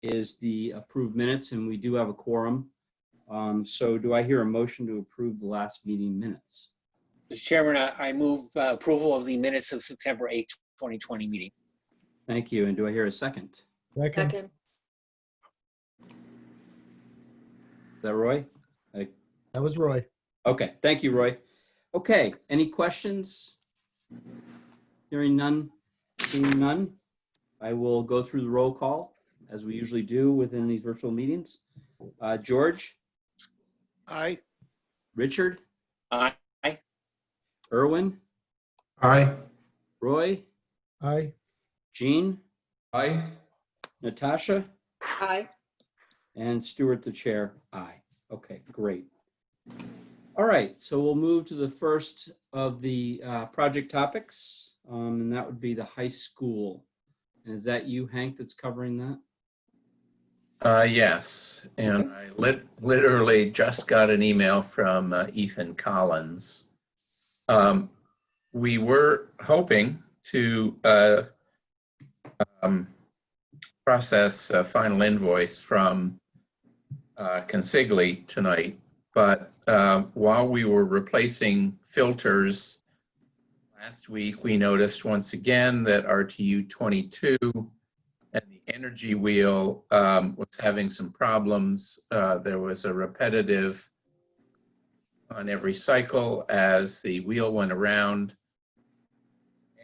is the approved minutes, and we do have a quorum. So do I hear a motion to approve the last meeting minutes? Mr. Chairman, I move approval of the minutes of September 8th, 2020 meeting. Thank you. And do I hear a second? Second. Is that Roy? That was Roy. Okay, thank you, Roy. Okay, any questions? Hearing none, seeing none, I will go through the roll call as we usually do within these virtual meetings. George? Aye. Richard? Aye. Irwin? Aye. Roy? Aye. Jean? Aye. Natasha? Aye. And Stuart, the chair, aye. Okay, great. All right, so we'll move to the first of the project topics, and that would be the high school. And is that you, Hank, that's covering that? Yes, and I literally just got an email from Ethan Collins. We were hoping to process a final invoice from Consigli tonight, but while we were replacing filters last week, we noticed once again that RTU 22 and the energy wheel was having some problems. There was a repetitive on every cycle as the wheel went around.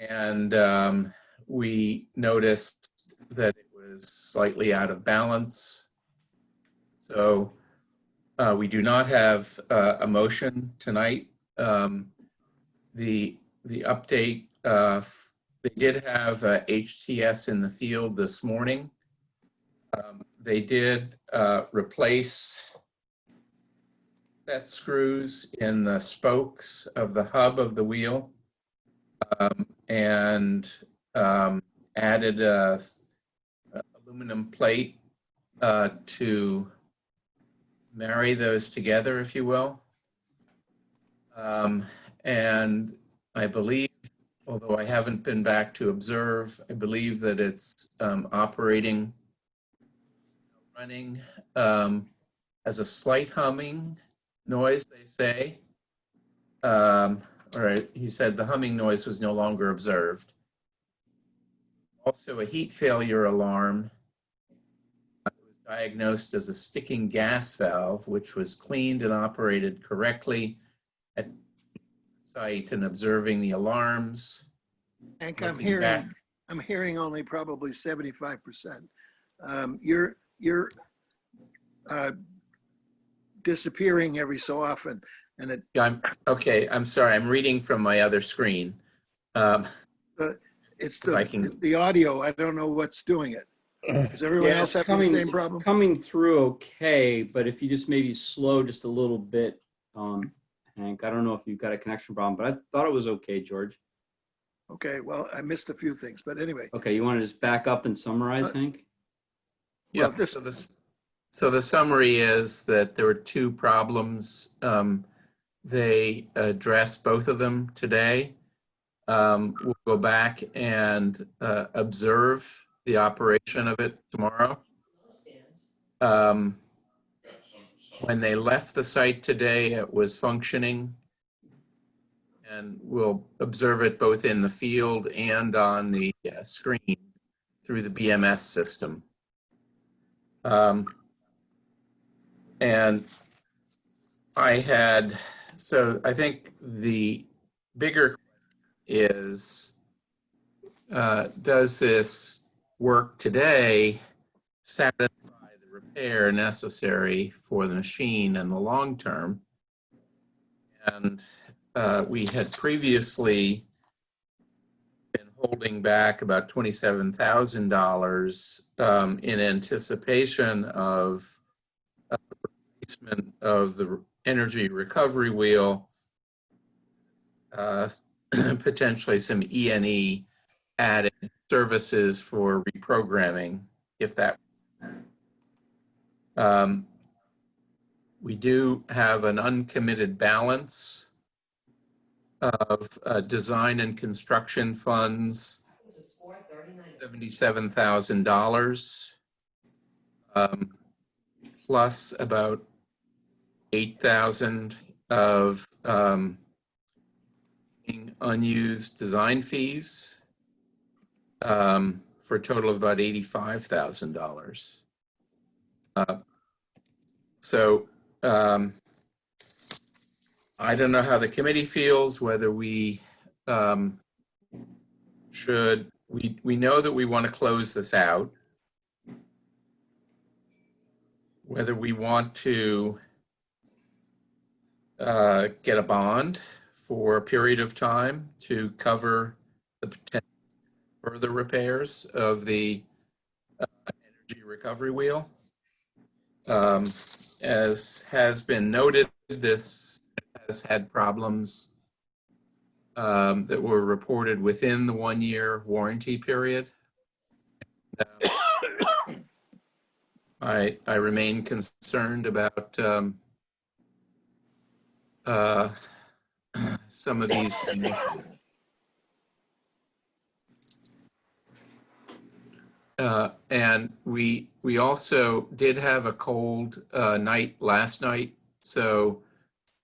And we noticed that it was slightly out of balance. So we do not have a motion tonight. The update, they did have HTS in the field this morning. They did replace set screws in the spokes of the hub of the wheel and added a aluminum plate to marry those together, if you will. And I believe, although I haven't been back to observe, I believe that it's operating, running as a slight humming noise, they say. Or he said the humming noise was no longer observed. Also a heat failure alarm. It was diagnosed as a sticking gas valve, which was cleaned and operated correctly at the site and observing the alarms. Hank, I'm hearing only probably 75%. You're disappearing every so often, and it. Okay. I'm sorry. I'm reading from my other screen. It's the audio. I don't know what's doing it. Does everyone else have the same problem? Coming through okay, but if you just maybe slow just a little bit, Hank, I don't know if you've got a connection problem, but I thought it was okay, George. Okay, well, I missed a few things, but anyway. Okay, you want to just back up and summarize, Hank? Yeah, so the summary is that there were two problems. They addressed both of them today. We'll go back and observe the operation of it tomorrow. When they left the site today, it was functioning, and we'll observe it both in the field and on the screen through the BMS system. And I think the bigger is, does this work today satisfy the repair necessary for the machine in the long term? And we had previously been holding back about $27,000 in anticipation of replacement of the energy recovery wheel, potentially some E&E added services for reprogramming, if that. We do have an uncommitted balance of design and construction funds, $77,000. plus about 8,000 of unused design fees, for a total of about $85,000. So I don't know how the committee feels, whether we we know that we want to close this out, whether we want to get a bond for a period of time to cover the potential further repairs of the energy recovery wheel. As has been noted, this has had problems that were reported within the 1-year warranty period. I remain concerned about some of these issues. And we also did have a cold night last night, so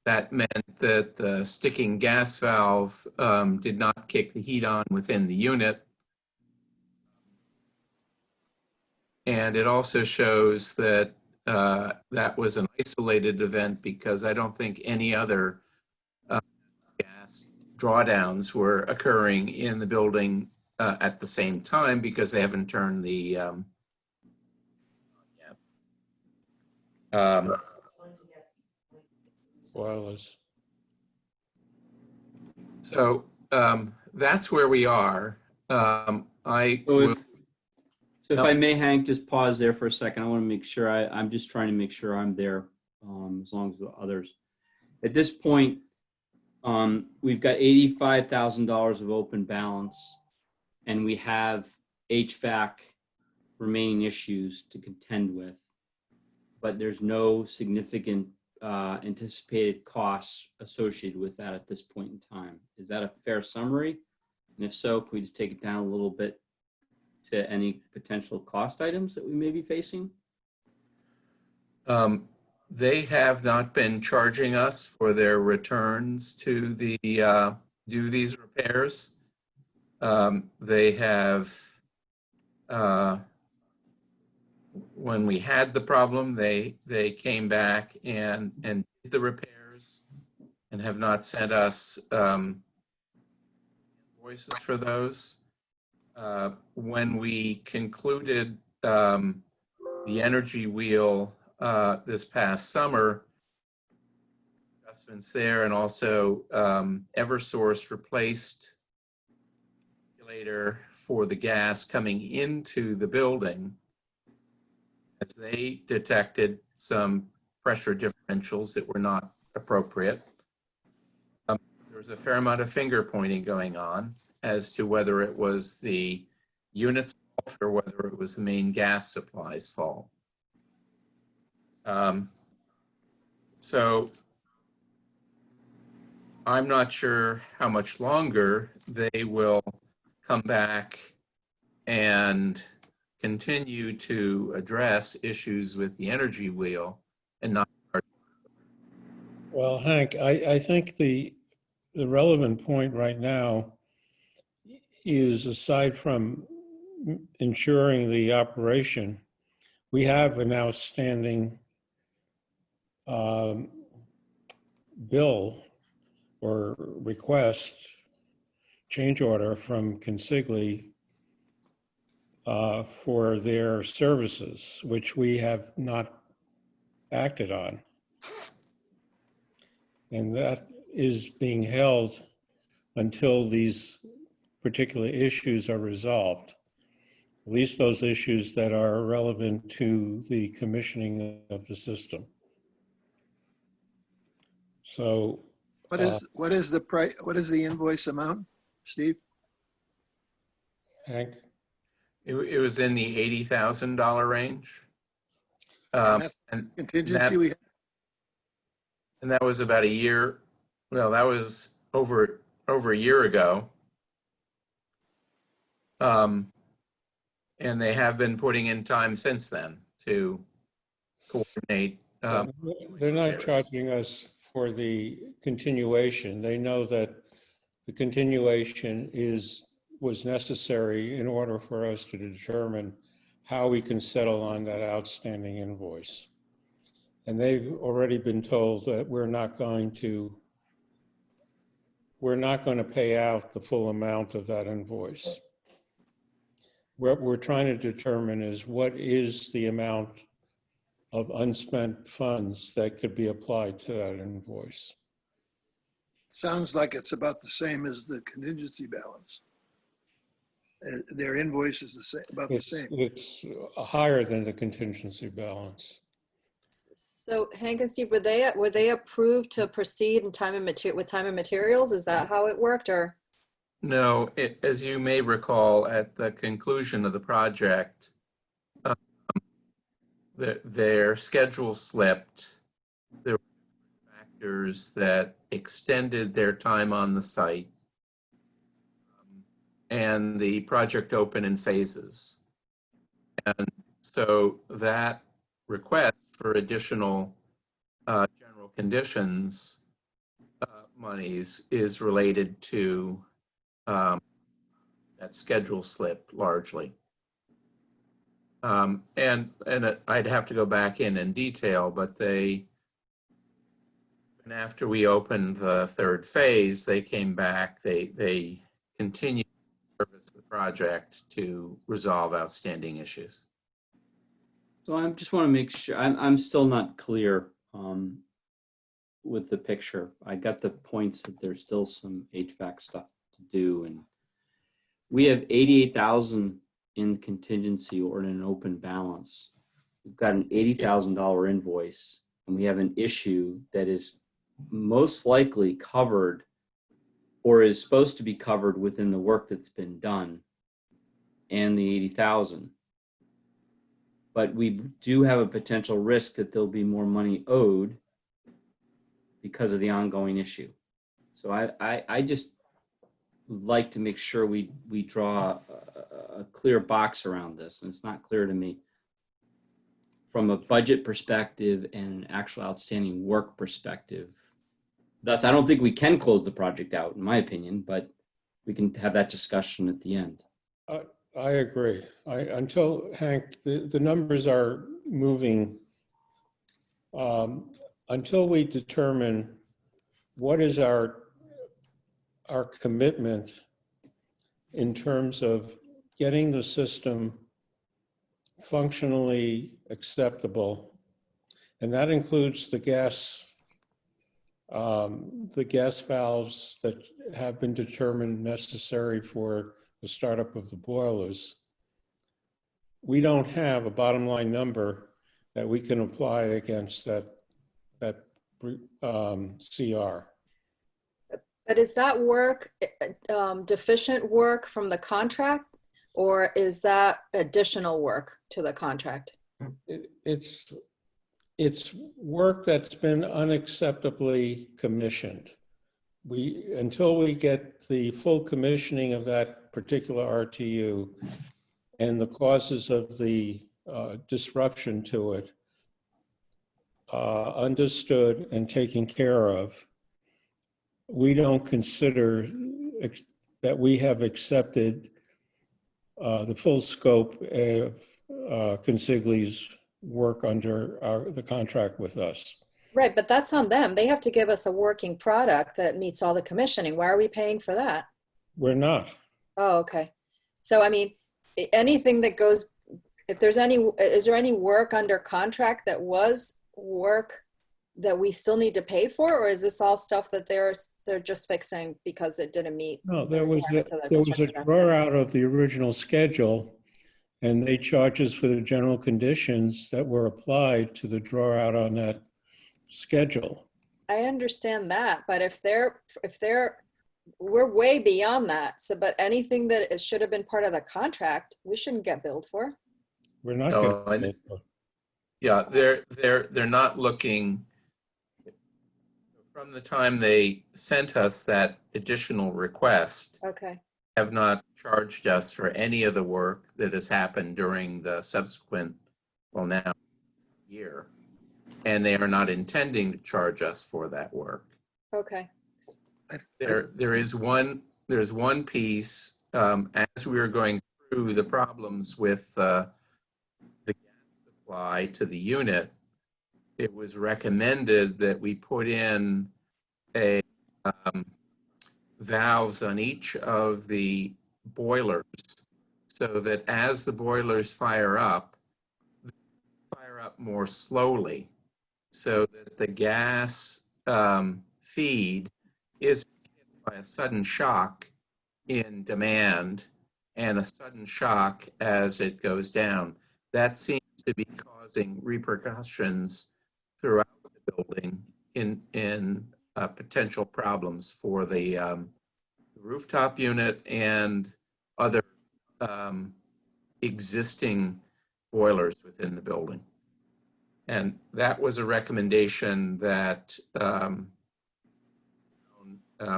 that meant that the sticking gas valve did not kick the heat on within the unit. And it also shows that that was an isolated event, because I don't think any other gas drawdowns were occurring in the building at the same time, because they haven't turned the Wireless. So that's where we are. So if I may, Hank, just pause there for a second. I want to make sure I'm just trying to make sure I'm there, as long as the others. At this point, we've got $85,000 of open balance, and we have HVAC remaining issues to contend with, but there's no significant anticipated costs associated with that at this point in time. Is that a fair summary? And if so, can we just take it down a little bit to any potential cost items that we may be facing? They have not been charging us for their returns to the do these repairs. They have, when we had the problem, they came back and did the repairs, and have not sent us invoices for those. When we concluded the energy wheel this past summer, adjustments there, and also Eversource replaced the regulator for the gas coming into the building, as they detected some pressure differentials that were not appropriate. There was a fair amount of finger pointing going on as to whether it was the unit's fault or whether it was the main gas supply's fault. So I'm not sure how much longer they will come back and continue to address issues with the energy wheel and not. Well, Hank, I think the relevant point right now is, aside from ensuring the operation, we have an outstanding bill or request, change order from Consigli for their services, which we have not acted on. And that is being held until these particular issues are resolved, at least those issues that are relevant to the commissioning of the system. So What is the price? What is the invoice amount, Steve? Hank? It was in the $80,000 range. And that's And contingency we have? and that was about a year. Well, that was over a year ago. And they have been putting in time since then. to coordinate. They're not repairs. charging us for the continuation. They know that the continuation was necessary in order for us to determine how we can settle on that outstanding invoice. And they've already been told that we're not going to pay out the full amount of that invoice. What we're trying to determine is what is the amount of unspent funds that could be applied to that invoice. Sounds like it's about the same as the contingency balance. Their invoice is the same, about the same. It's higher than the contingency balance. So Hank and Steve, were they approved to proceed in time and with time and materials? Is that how it worked, or? No, as you may recall, at the conclusion of the project, their schedule slipped. There were factors that extended their time on the site, and the project opened in phases. And so that request for additional general conditions monies is related to that schedule slip largely. And I'd have to go back in detail, but and after we opened the third phase, they came back, they continued to service the project to resolve outstanding issues. So I just want to make sure, I'm still not clear with the picture. I got the points that there's still some HVAC stuff to do, and we have 88,000 in contingency or in an open balance. We've got an $80,000 invoice, and we have an issue that is most likely covered or is supposed to be covered within the work that's been done and the 80,000. But we do have a potential risk that there'll be more money owed because of the ongoing issue. So I just would like to make sure we draw a clear box around this, and it's not clear to me from a budget perspective and an actual outstanding work perspective. Thus, I don't think we can close the project out, in my opinion, but we can have that discussion at the end. I agree. Until, Hank, the numbers are moving. Until we determine what is our commitment in terms of getting the system functionally acceptable, and that includes the gas valves that have been determined necessary for the startup of the boilers. We don't have a bottom line number that we can apply against that CR. But is that work deficient work from the contract, or is that additional work to the contract? It's work that's been unacceptably commissioned. Until we get the full commissioning of that particular RTU and the causes of the disruption to it understood and taken care of, we don't consider that we have accepted the full scope of Consigli's work under the contract with us. Right, but that's on them. They have to give us a working product that meets all the commissioning. Why are we paying for that? We're not. Oh, okay. So, I mean, anything that goes, if there's is there any work under contract that was work that we still need to pay for, or is this all stuff that they're just fixing because it didn't meet? No, there was a drawer out of the original schedule, and they charge us for the general conditions that were applied to the drawer out on that schedule. I understand that, but if we're way beyond that. So, but anything that should have been part of the contract, we shouldn't get billed for. We're not No, getting yeah, they're not looking. From the time they sent us that additional request, Okay. have not charged us for any of the work that has happened during the subsequent well, now a year, and they are not intending to charge us for that work. Okay. There's one piece, as we were going through the problems with the gas supply to the unit, it was recommended that we put in valves on each of the boilers so that as the boilers fire up more slowly so that the gas feed is hit by a sudden shock in demand and a sudden shock as it goes down. That seems to be causing repercussions throughout the building in potential problems for the rooftop unit and other existing boilers within the building. And that was a recommendation that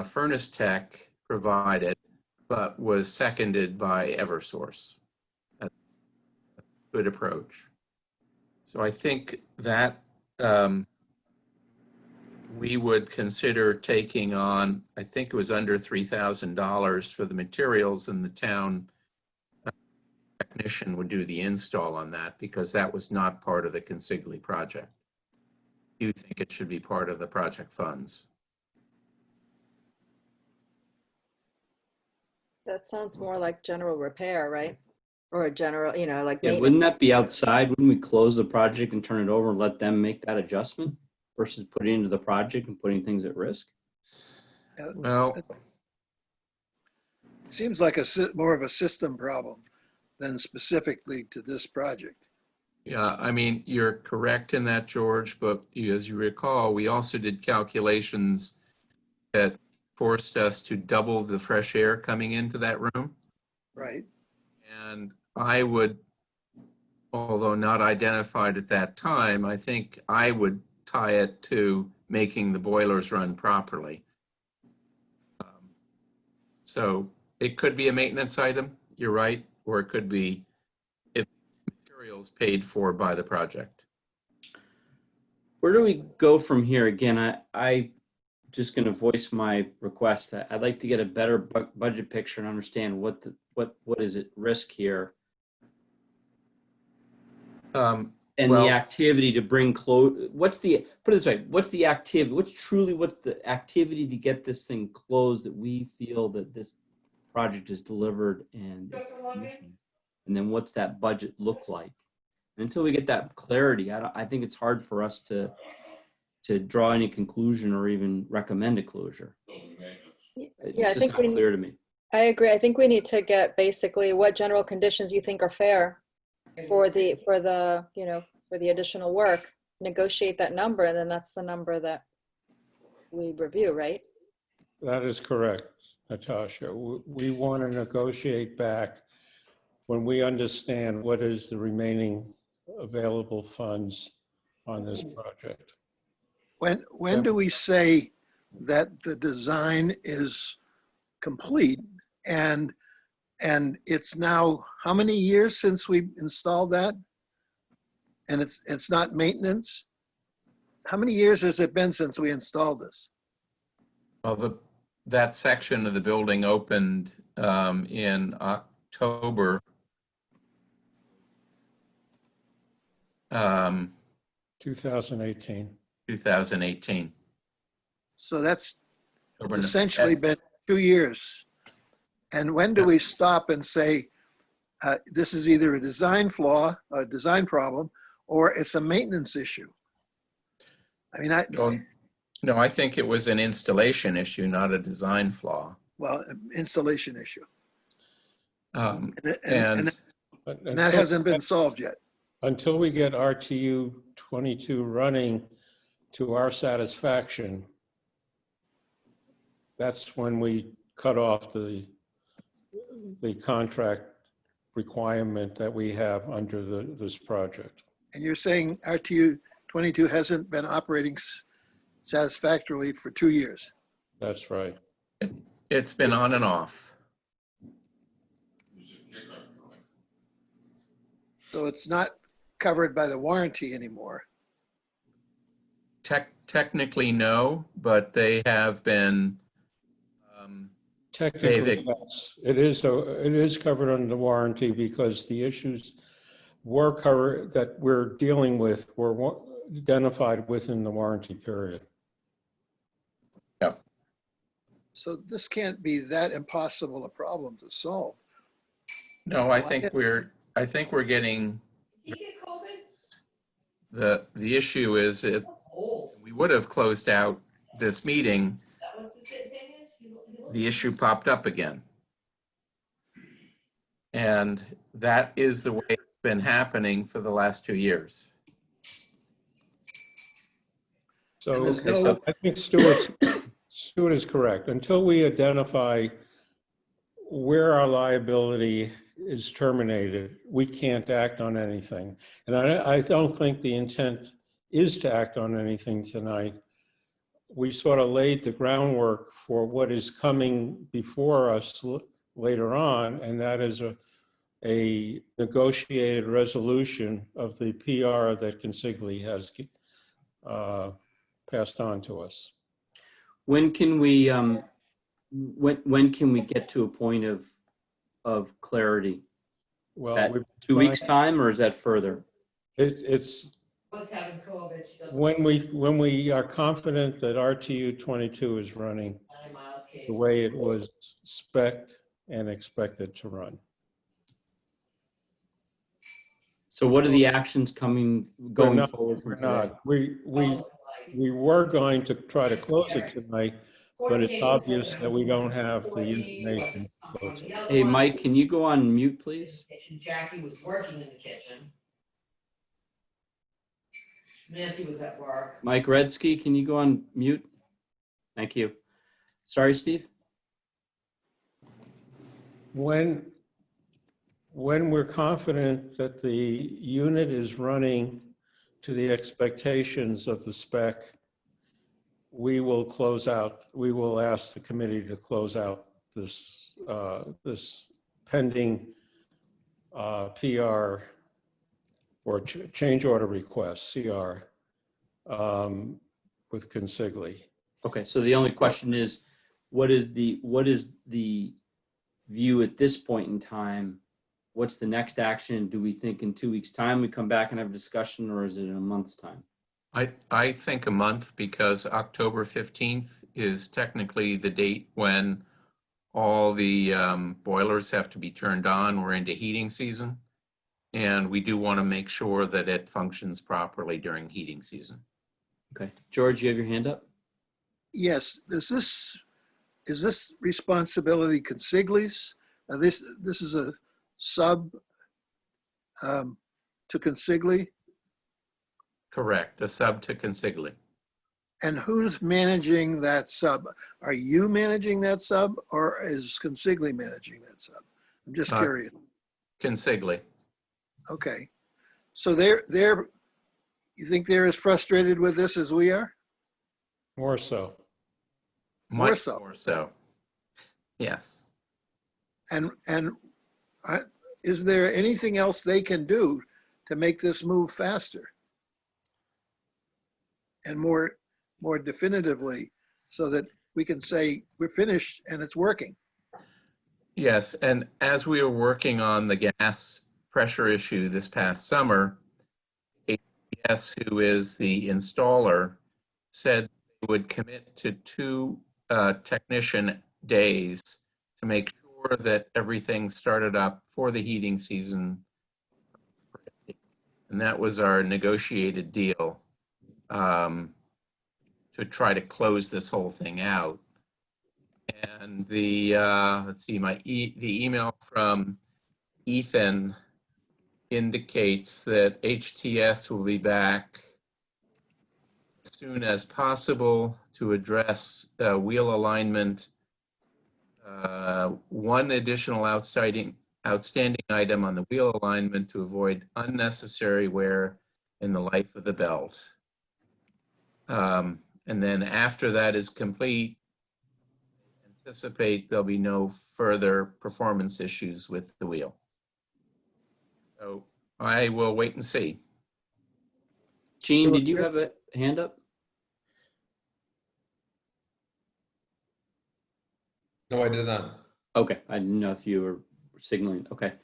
Furnace Tech provided, but was seconded by Eversource. A good approach. So I think that we would consider taking on, I think it was under $3,000 for the materials, and the town technician would do the install on that because that was not part of the Consigli project. Do you think it should be part of the project funds? That sounds more like general repair, right? Or a general, like Yeah, maintenance. wouldn't that be outside? Wouldn't we close the project and turn it over and let them make that adjustment versus putting it into the project and putting things at risk? Well, It seems like more of a system problem than specifically to this project. yeah, I mean, you're correct in that, George, but as you recall, we also did calculations that forced us to double the fresh air coming into that room. Right. And I would, although not identified at that time, I think I would tie it to making the boilers run properly. So it could be a maintenance item, you're right, or it could be if materials paid for by the project. Where do we go from here? Again, I just going to voice my request that I'd like to get a better budget picture and understand what is at risk here. And Well, the activity to bring put it this way, what's the activity, what's the activity to get this thing closed that we feel that this project is delivered and it's commissioned? And then what's that budget look like? And until we get that clarity, I think it's hard for us to draw any conclusion or even recommend a closure. It's Yeah, I just think not clear to me. I agree. I think we need to get basically what general conditions you think are fair for the additional work. Negotiate that number, and then that's the number that we review, right? That is correct, Natasha. We want to negotiate back when we understand what is the remaining available funds on this project. When do we say that the design is complete and it's now how many years since we installed that? And it's not maintenance? How many years has it been since we installed this? well, that section of the building opened in October 2018. 2018. So it's October- essentially been 2 years. And when do we stop and say, this is either a design flaw, a design problem, or it's a maintenance issue? I mean, No, I think it was an installation issue, not a design flaw. an installation issue. And And that hasn't been solved yet. Until we get RTU 22 running to our satisfaction, that's when we cut off the contract requirement that we have under this project. And you're saying RTU 22 hasn't been operating satisfactorily for 2 years. That's right. it's been on and off. So it's not covered by the warranty anymore. Technically, no, but they have been, Technically, they- yes, it is covered under the warranty because the issues were covered that we're dealing with were identified within the warranty period. So this can't be that impossible a problem to solve. no, I think we're getting, Did he get COVID? the issue is Looks old. we would have closed out this meeting, Is that what the thing is? He looks- the issue popped up again. And that is the way it's been happening for the last 2 years. So And there's no- I think Stuart is correct. Until we identify where our liability is terminated, we can't act on anything. And I don't think the intent is to act on anything tonight. We sort of laid the groundwork for what is coming before us later on, and that is a negotiated resolution of the PR that Consigli has passed on to us. When can we, when can we get to a point of clarity? Well, Is that we've 2 weeks' tried- time, or is that further? It's Was having COVID. She doesn't. when we are confident that RTU 22 is running 9-mile case. the way it was spec'd and expected to run. So what are the actions going not- forward from We're today? not. Oh, We were going to try to close it tonight, but it's 14 obvious days. that we don't have the 14 information. was from the other Hey, one. Mike, can you go on mute, please? Jackie was working in the kitchen. Nancy was at work. Mike Redsky, can you go on mute? Thank you. Sorry, Steve? When we're confident that the unit is running to the expectations of the spec, we will ask the committee to close out this pending PR or change order request, CR, with Consigli. Okay, so the only question is, what is the view at this point in time? What's the next action? Do we think in 2 weeks' time we come back and have a discussion, or is it in a month's time? I think a month, because October 15th is technically the date when all the boilers have to be turned on. We're into heating season. And we do want to make sure that it functions properly during heating season. Okay, George, you have your hand up? Yes, is this responsibility Consigli's? This is a sub to Consigli? Correct, a sub to Consigli. And who's managing that sub? Are you managing that sub, or is Consigli managing that sub? I'm just curious. Consigli. Okay. So you think they're as frustrated with this as we are? More so. More Much so. more so. Yes. And is there anything else they can do to make this move faster and more definitively, so that we can say we're finished and it's working? Yes, and as we were working on the gas pressure issue this past summer, APS, who is the installer, said they would commit to 2 technician days to make sure that everything started up for the heating season. And that was our negotiated deal to try to close this whole thing out. And the let's see, the email from Ethan indicates that HTS will be back as soon as possible to address wheel alignment. One additional outstanding item on the wheel alignment to avoid unnecessary wear in the life of the belt. And then after that is complete, anticipate there'll be no further performance issues with the wheel. So I will wait and see. Gene, Stuart, did you here. have a hand up? No, I did not. Okay, I didn't know if you were signaling. Okay.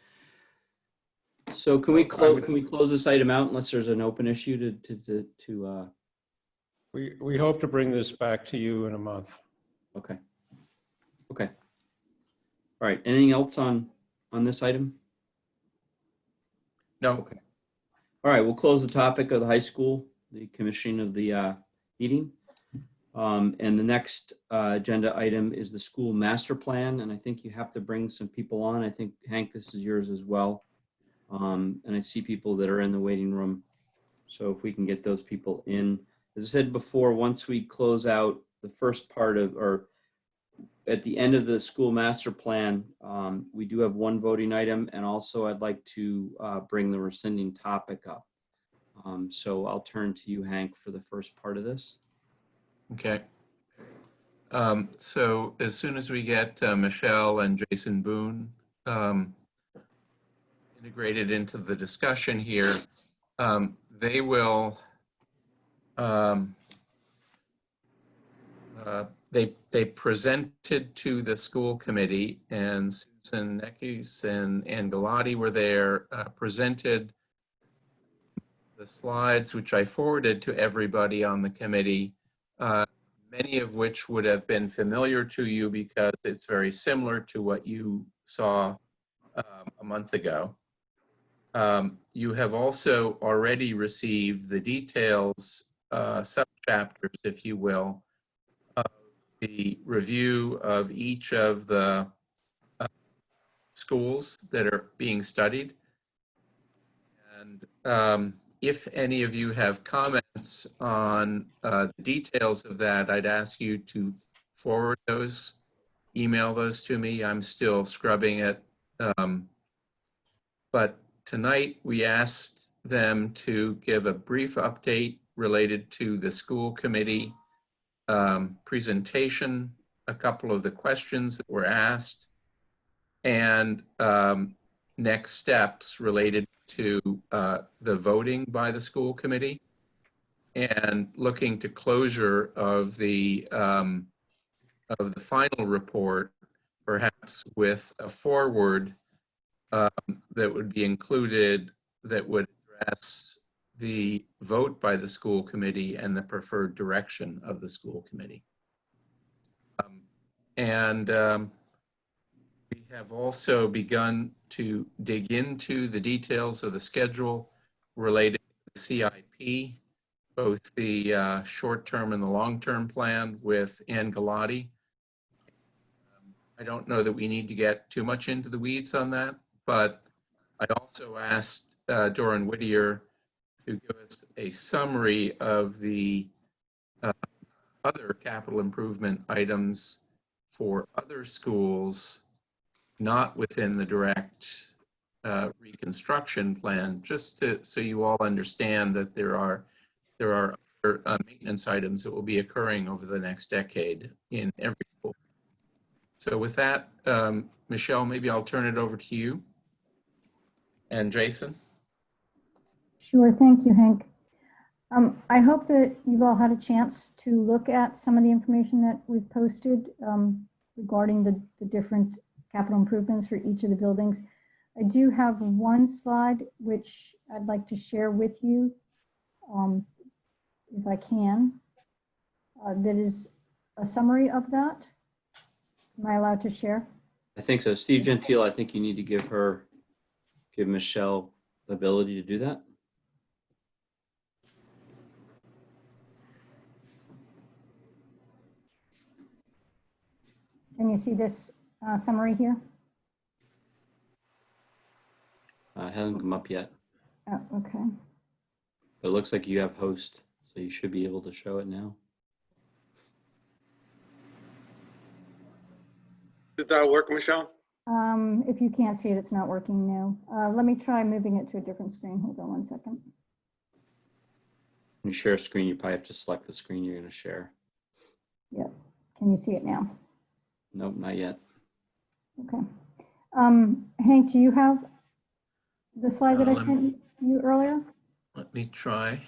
So can No, we I close, would- can we close this item out unless there's an open issue We hope to bring this back to you in a month. okay. Okay. All right, anything else on this item? No, Okay. All right, we'll close the topic of the high school, the commissioning of the meeting. And the next agenda item is the school master plan. And I think you have to bring some people on. I think, Hank, this is yours as well. And I see people that are in the waiting room. So if we can get those people in. As I said before, once we close out the first part of, or at the end of the school master plan, we do have one voting item. And also I'd like to bring the rescinding topic up. So I'll turn to you, Hank, for the first part of this. okay. So as soon as we get Michelle and Jason Boone integrated into the discussion here, they will, they presented to the school committee, and Susan Neckes and Ann Galati were there, presented the slides, which I forwarded to everybody on the committee, many of which would have been familiar to you because it's very similar to what you saw a month ago. You have also already received the details, sub-chapters, if you will, of the review of each of the schools that are being studied. And if any of you have comments on the details of that, I'd ask you to forward those, email those to me. I'm still scrubbing it. But tonight we asked them to give a brief update related to the school committee presentation, a couple of the questions that were asked, and next steps related to the voting by the school committee, and looking to closure of the final report, perhaps with a forward that would be included that would address the vote by the school committee and the preferred direction of the school committee. We have also begun to dig into the details of the schedule related to the CIP, both the short-term and the long-term plan with Ann Galati. I don't know that we need to get too much into the weeds on that, but I also asked Doran Whittier to give us a summary of the other capital improvement items for other schools not within the direct reconstruction plan, just so you all understand that there are other maintenance items that will be occurring over the next decade in every school. So with that, Michelle, maybe I'll turn it over to you. And Jason? Sure, thank you, Hank. I hope that you've all had a chance to look at some of the information that we've posted regarding the different capital improvements for each of the buildings. I do have one slide which I'd like to share with you, if I can. That is a summary of that. Am I allowed to share? I think so. Steve Gentile, I think you need to give Michelle the ability to do that. Can you see this summary here? It hasn't come up yet, Oh, okay. but it looks like you have host, so you should be able to show it now. Did that work, Michelle? If you can't see it, it's not working now. Let me try moving it to a different screen. Hold on one second. When you share a screen, you probably have to select the screen you're going to share. Yep. Can you see it now? Nope, not yet. Okay. Hank, do you have the slide that I sent you earlier? Let me try.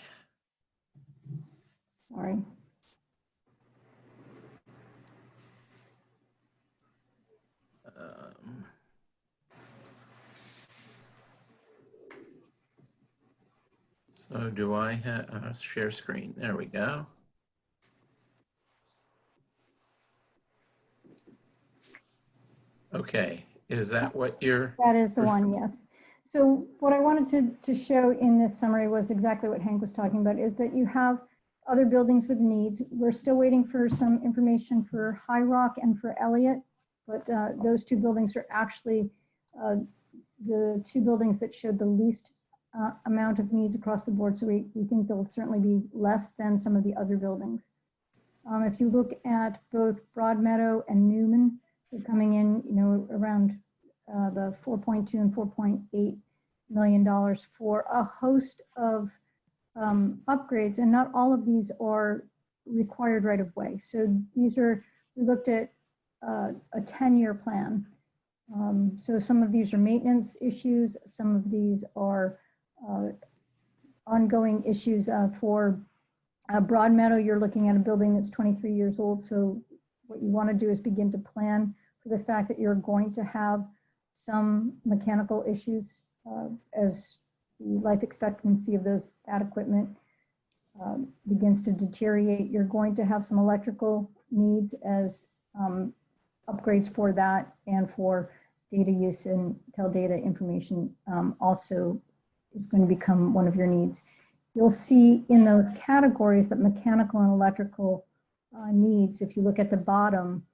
Sorry. So do I have share screen? There we go. Okay, is that what you're? That is the one, yes. So what I wanted to show in this summary was exactly what Hank was talking about, is that you have other buildings with needs. We're still waiting for some information for High Rock and for Elliott, but those two buildings are actually the two buildings that showed the least amount of needs across the board. So we think they'll certainly be less than some of the other buildings. If you look at both Broadmeadow and Newman, they're coming in, around the 4.2 and 4.8 million dollars for a host of upgrades, and not all of these are required right of way. So we looked at a 10-year plan. So some of these are maintenance issues, some of these are ongoing issues. For Broadmeadow, you're looking at a building that's 23 years old. So what you want to do is begin to plan for the fact that you're going to have some mechanical issues as the life expectancy of that equipment begins to deteriorate. You're going to have some electrical needs as upgrades for that, and for data use and data information also is going to become one of your needs. You'll see in those categories that mechanical and electrical needs, if you look at the bottom,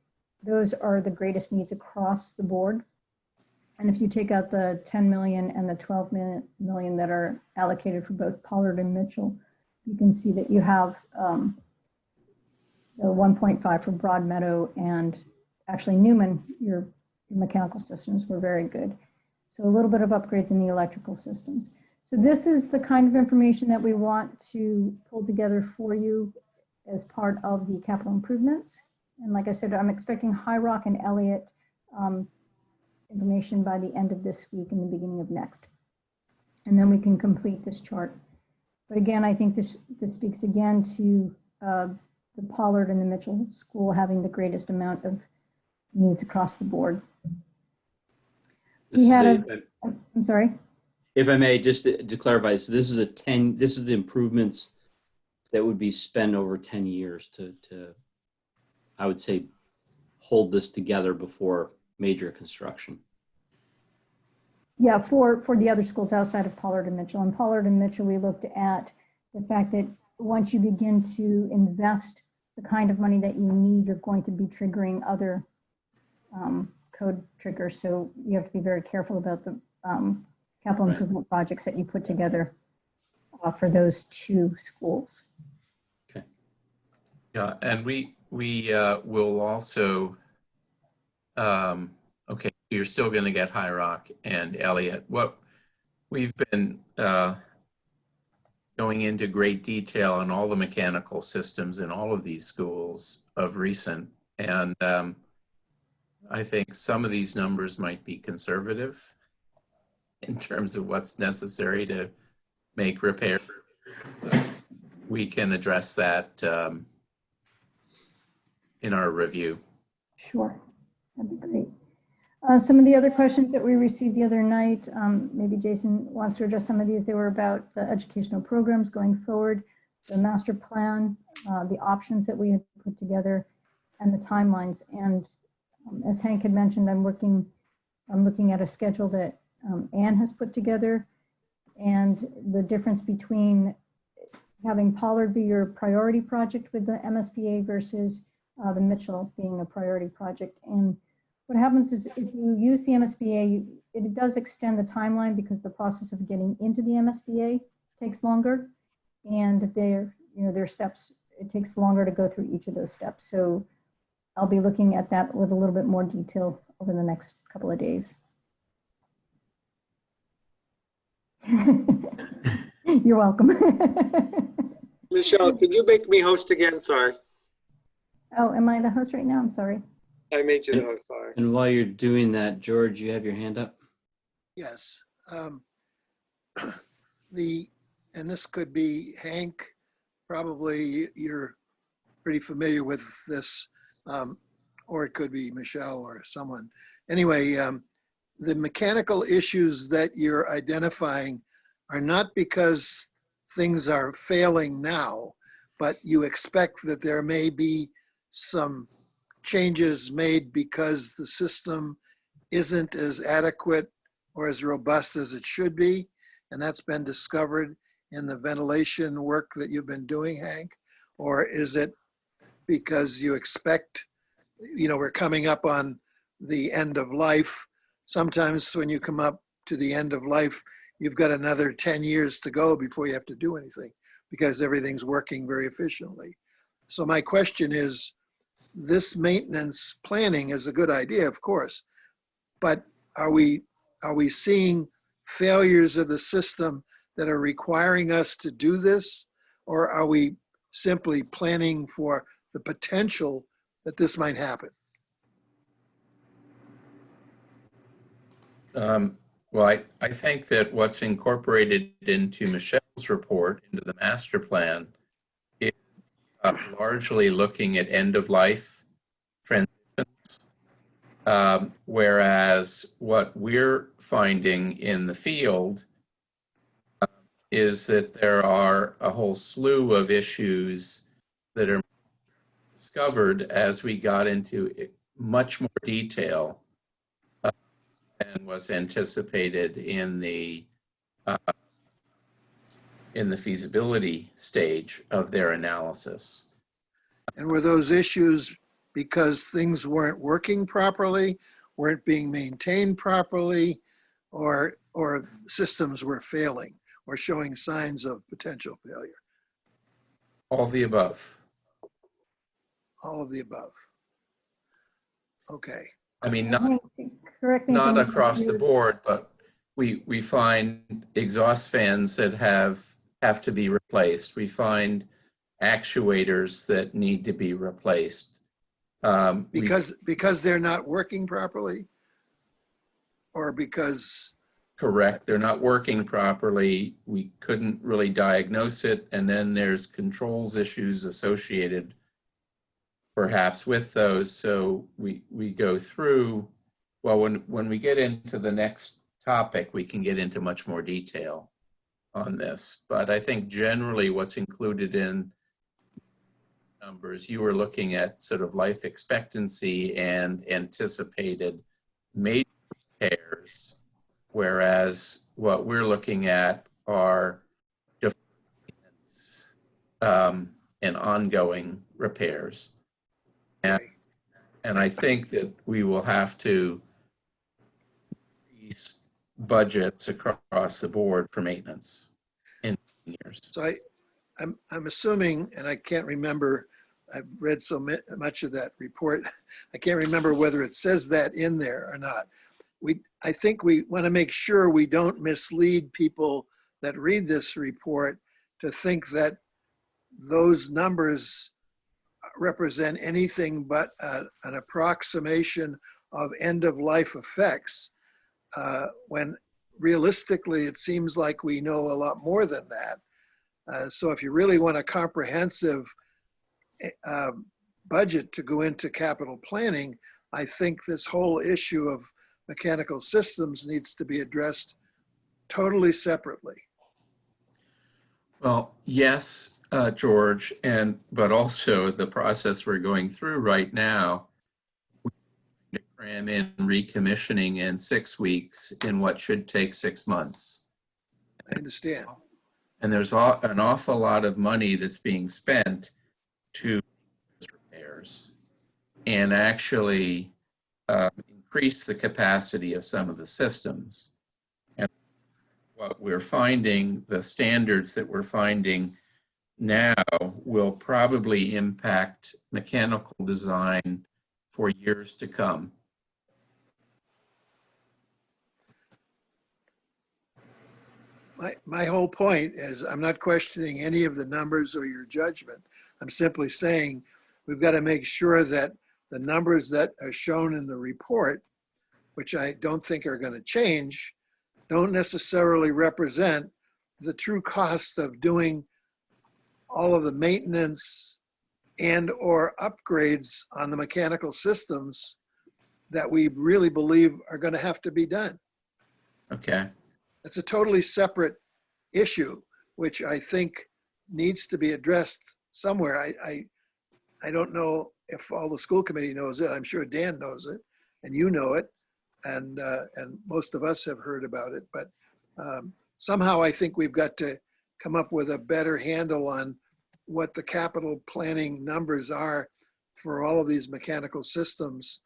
those are the greatest needs across the board. And if you take out the 10 million and the 12 million that are allocated for both Pollard and Mitchell, you can see that you have the 1.5 for Broadmeadow, and actually Newman, your mechanical systems were very good. So a little bit of upgrades in the electrical systems. So this is the kind of information that we want to pull together for you as part of the capital improvements. And like I said, I'm expecting High Rock and Elliott information by the end of this week and the beginning of next. And then we can complete this chart. But again, I think this speaks again to the Pollard and the Mitchell School having the greatest amount of needs across the board. I'm sorry. If I may, just to clarify, so this is the improvements that would be spent over 10 years to I would say, hold this together before major construction. Yeah, for the other schools outside of Pollard and Mitchell. And Pollard and Mitchell, we looked at the fact that once you begin to invest the kind of money that you need, you're going to be triggering other code triggers. So you have to be very careful about the capital improvement projects that you put together for those two schools. Okay. Yeah, and we will also, okay, you're still going to get High Rock and Elliott. What we've been going into great detail on all the mechanical systems in all of these schools of recent, and I think some of these numbers might be conservative in terms of what's necessary to make repair. We can address that in our review. Sure, that'd be great. Some of the other questions that we received the other night, maybe Jason wants to address some of these. They were about the educational programs going forward, the master plan, the options that we had put together, and the timelines. And as Hank had mentioned, I'm looking at a schedule that Anne has put together, and the difference between having Pollard be your priority project with the MSBA versus the Mitchell being a priority project. And what happens is if you use the MSBA, it does extend the timeline because the process of getting into the MSBA takes longer, and their steps, it takes longer to go through each of those steps. So I'll be looking at that with a little bit more detail over the next couple of days. You're welcome. Michelle, can you make me host again? Sorry. Oh, am I the host right now? I'm sorry. I made you the host, sorry. And while you're doing that, George, you have your hand up? Yes. And this could be Hank probably you're pretty familiar with this, or it could be Michelle or someone. Anyway, the mechanical issues that you're identifying are not because things are failing now, but you expect that there may be some changes made because the system isn't as adequate or as robust as it should be. And that's been discovered in the ventilation work that you've been doing, Hank? Or is it because you expect, we're coming up on the end of life. Sometimes when you come up to the end of life, you've got another 10 years to go before you have to do anything because everything's working very efficiently. So my question is, this maintenance planning is a good idea, of course, but are we seeing failures of the system that are requiring us to do this? Or are we simply planning for the potential that this might happen? Well, I think that what's incorporated into Michelle's report, into the master plan, is largely looking at end-of-life transitions, whereas what we're finding in the field is that there are a whole slew of issues that are discovered as we got into much more detail than was anticipated in the feasibility stage of their analysis. And were those issues because things weren't working properly, weren't being maintained properly, or systems were failing or showing signs of potential failure? All the above. All of the above. Okay. I mean, Hank, correct me if not I'm across the confused. board, but we find exhaust fans that have to be replaced. We find actuators that need to be replaced. Because they're not working properly? Or because? Correct, they're not working properly. We couldn't really diagnose it. And then there's controls issues associated perhaps with those. So we go through, well, when we get into the next topic, we can get into much more detail on this. But I think generally what's included in numbers, you were looking at sort of life expectancy and anticipated major repairs, whereas what we're looking at are and ongoing repairs. And I think that we will have to increase budgets across the board for maintenance in years. So I'm assuming, and I can't remember, I've read so much of that report, I can't remember whether it says that in there or not. I think we want to make sure we don't mislead people that read this report to think that those numbers represent anything but an approximation of end-of-life effects, when realistically it seems like we know a lot more than that. So if you really want a comprehensive budget to go into capital planning, I think this whole issue of mechanical systems needs to be addressed totally separately. Well, yes, George, but also the process we're going through right now, we need to cram in recommissioning in 6 weeks in what should take 6 months. I understand. And there's an awful lot of money that's being spent to repairs and actually increase the capacity of some of the systems. And what we're finding, the standards that we're finding now will probably impact mechanical design for years to come. My whole point is I'm not questioning any of the numbers or your judgment. I'm simply saying we've got to make sure that the numbers that are shown in the report, which I don't think are going to change, don't necessarily represent the true cost of doing all of the maintenance and or upgrades on the mechanical systems that we really believe are going to have to be done. Okay. It's a totally separate issue, which I think needs to be addressed somewhere. I don't know if all the school committee knows it. I'm sure Dan knows it, and you know it, and most of us have heard about it. But somehow I think we've got to come up with a better handle on what the capital planning numbers are for all of these mechanical systems.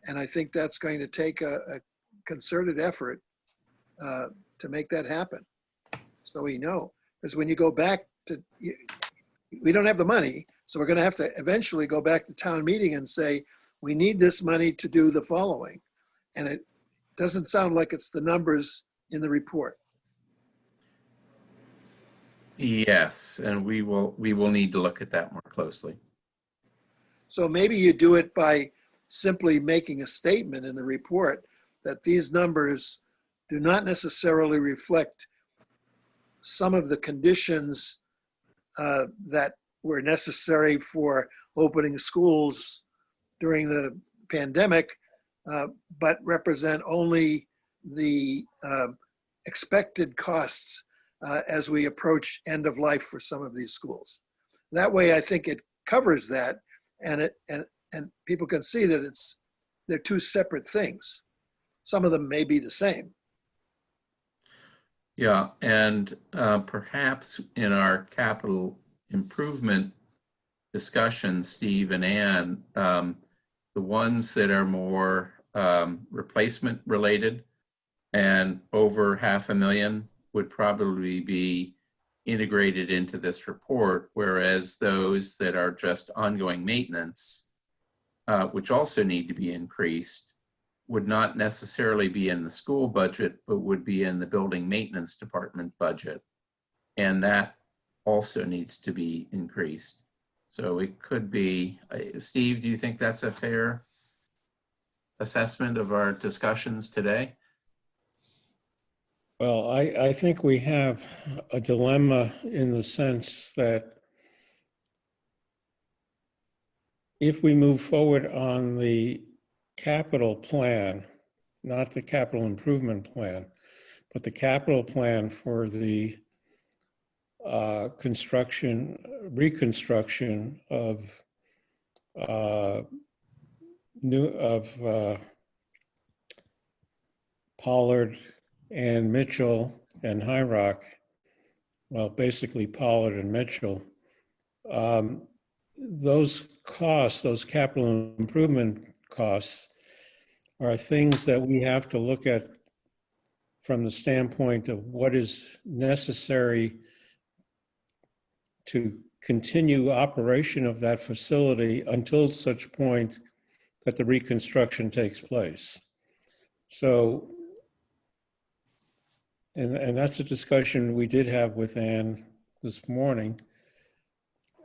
And I think that's going to take a concerted effort to make that happen. So we know, because when you go back to, we don't have the money, so we're going to have to eventually go back to town meeting and say, we need this money to do the following. And it doesn't sound like it's the numbers in the report. Yes, and we will need to look at that more closely. So maybe you do it by simply making a statement in the report that these numbers do not necessarily reflect some of the conditions that were necessary for opening schools during the pandemic, but represent only the expected costs as we approach end of life for some of these schools. That way, I think it covers that, and people can see that they're two separate things. Some of them may be the same. Yeah, and perhaps in our capital improvement discussion, Steve and Ann, the ones that are more replacement related and over $500,000 would probably be integrated into this report, whereas those that are just ongoing maintenance, which also need to be increased, would not necessarily be in the school budget, but would be in the building maintenance department budget. And that also needs to be increased. So it could be, Steve, do you think that's a fair assessment of our discussions today? Well, I think we have a dilemma in the sense that if we move forward on the capital plan, not the capital improvement plan, but the capital plan for the reconstruction of Pollard and Mitchell and High Rock, well, basically Pollard and Mitchell, those costs, those capital improvement costs, are things that we have to look at from the standpoint of what is necessary to continue operation of that facility until such point that the reconstruction takes place. So, and that's a discussion we did have with Ann this morning.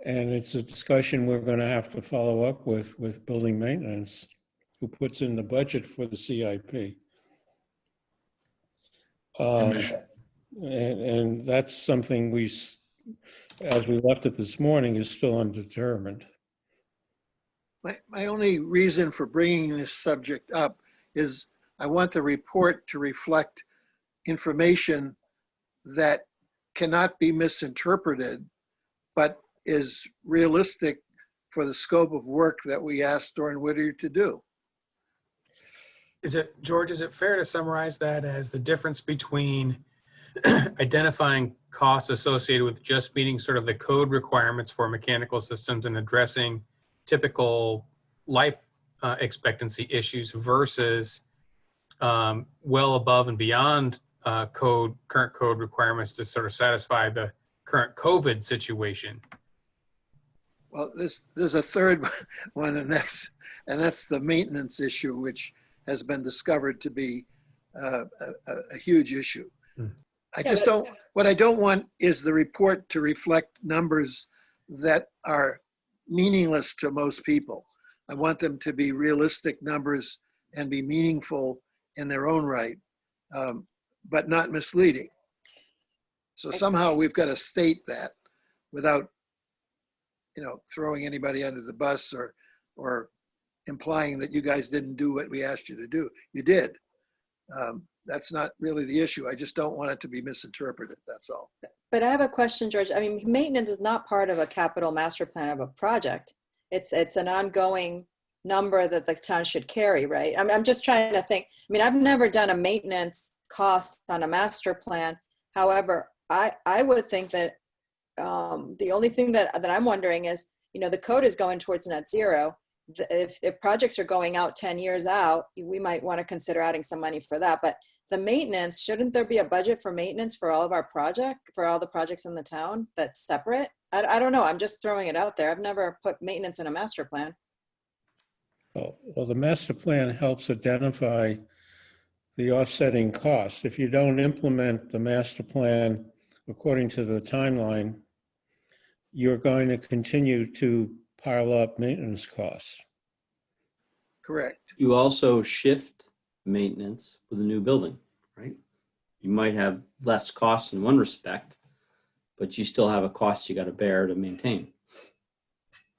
And it's a discussion we're going to have to follow up with building maintenance, who puts in the budget for the CIP. And that's something we, as we left it this morning, is still undetermined. My only reason for bringing this subject up is I want the report to reflect information that cannot be misinterpreted, but is realistic for the scope of work that we asked Dorn Whittier to do. George, is it fair to summarize that as the difference between identifying costs associated with just meeting sort of the code requirements for mechanical systems and addressing typical life expectancy issues versus well above and beyond current code requirements to sort of satisfy the current COVID situation? Well, there's a third one, and that's the maintenance issue, which has been discovered to be a huge issue. What I don't want is the report to reflect numbers that are meaningless to most people. I want them to be realistic numbers and be meaningful in their own right, but not misleading. So somehow we've got to state that without throwing anybody under the bus or implying that you guys didn't do what we asked you to do. You did. That's not really the issue. I just don't want it to be misinterpreted. That's all. But I have a question, George. I mean, maintenance is not part of a capital master plan of a project. It's an ongoing number that the town should carry, right? I'm just trying to think. I mean, I've never done a maintenance cost on a master plan. However, I would think that the only thing that I'm wondering is, the code is going towards net zero. If projects are going out 10 years out, we might want to consider adding some money for that. But the maintenance, shouldn't there be a budget for maintenance for all of our for all the projects in the town that's separate? I don't know. I'm just throwing it out there. I've never put maintenance in a master plan. Well, the master plan helps identify the offsetting costs. If you don't implement the master plan according to the timeline, you're going to continue to pile up maintenance costs. Correct. You also shift maintenance with a new building, right? You might have less costs in one respect, but you still have a cost you got to bear to maintain.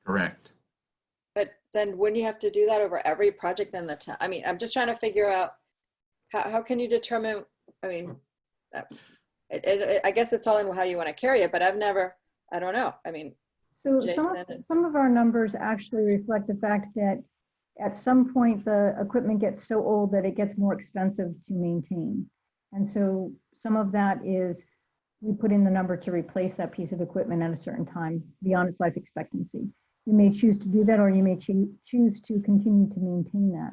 Correct. But then wouldn't you have to do that over every project in the town? I mean, I'm just trying to figure out how can you determine, I mean, I guess it's all in how you want to carry it, but I don't know. I mean. So some of our numbers actually reflect the fact that at some point the equipment gets so old that it gets more expensive to maintain. And so some of that is we put in the number to replace that piece of equipment at a certain time beyond its life expectancy. You may choose to do that, or you may choose to continue to maintain that.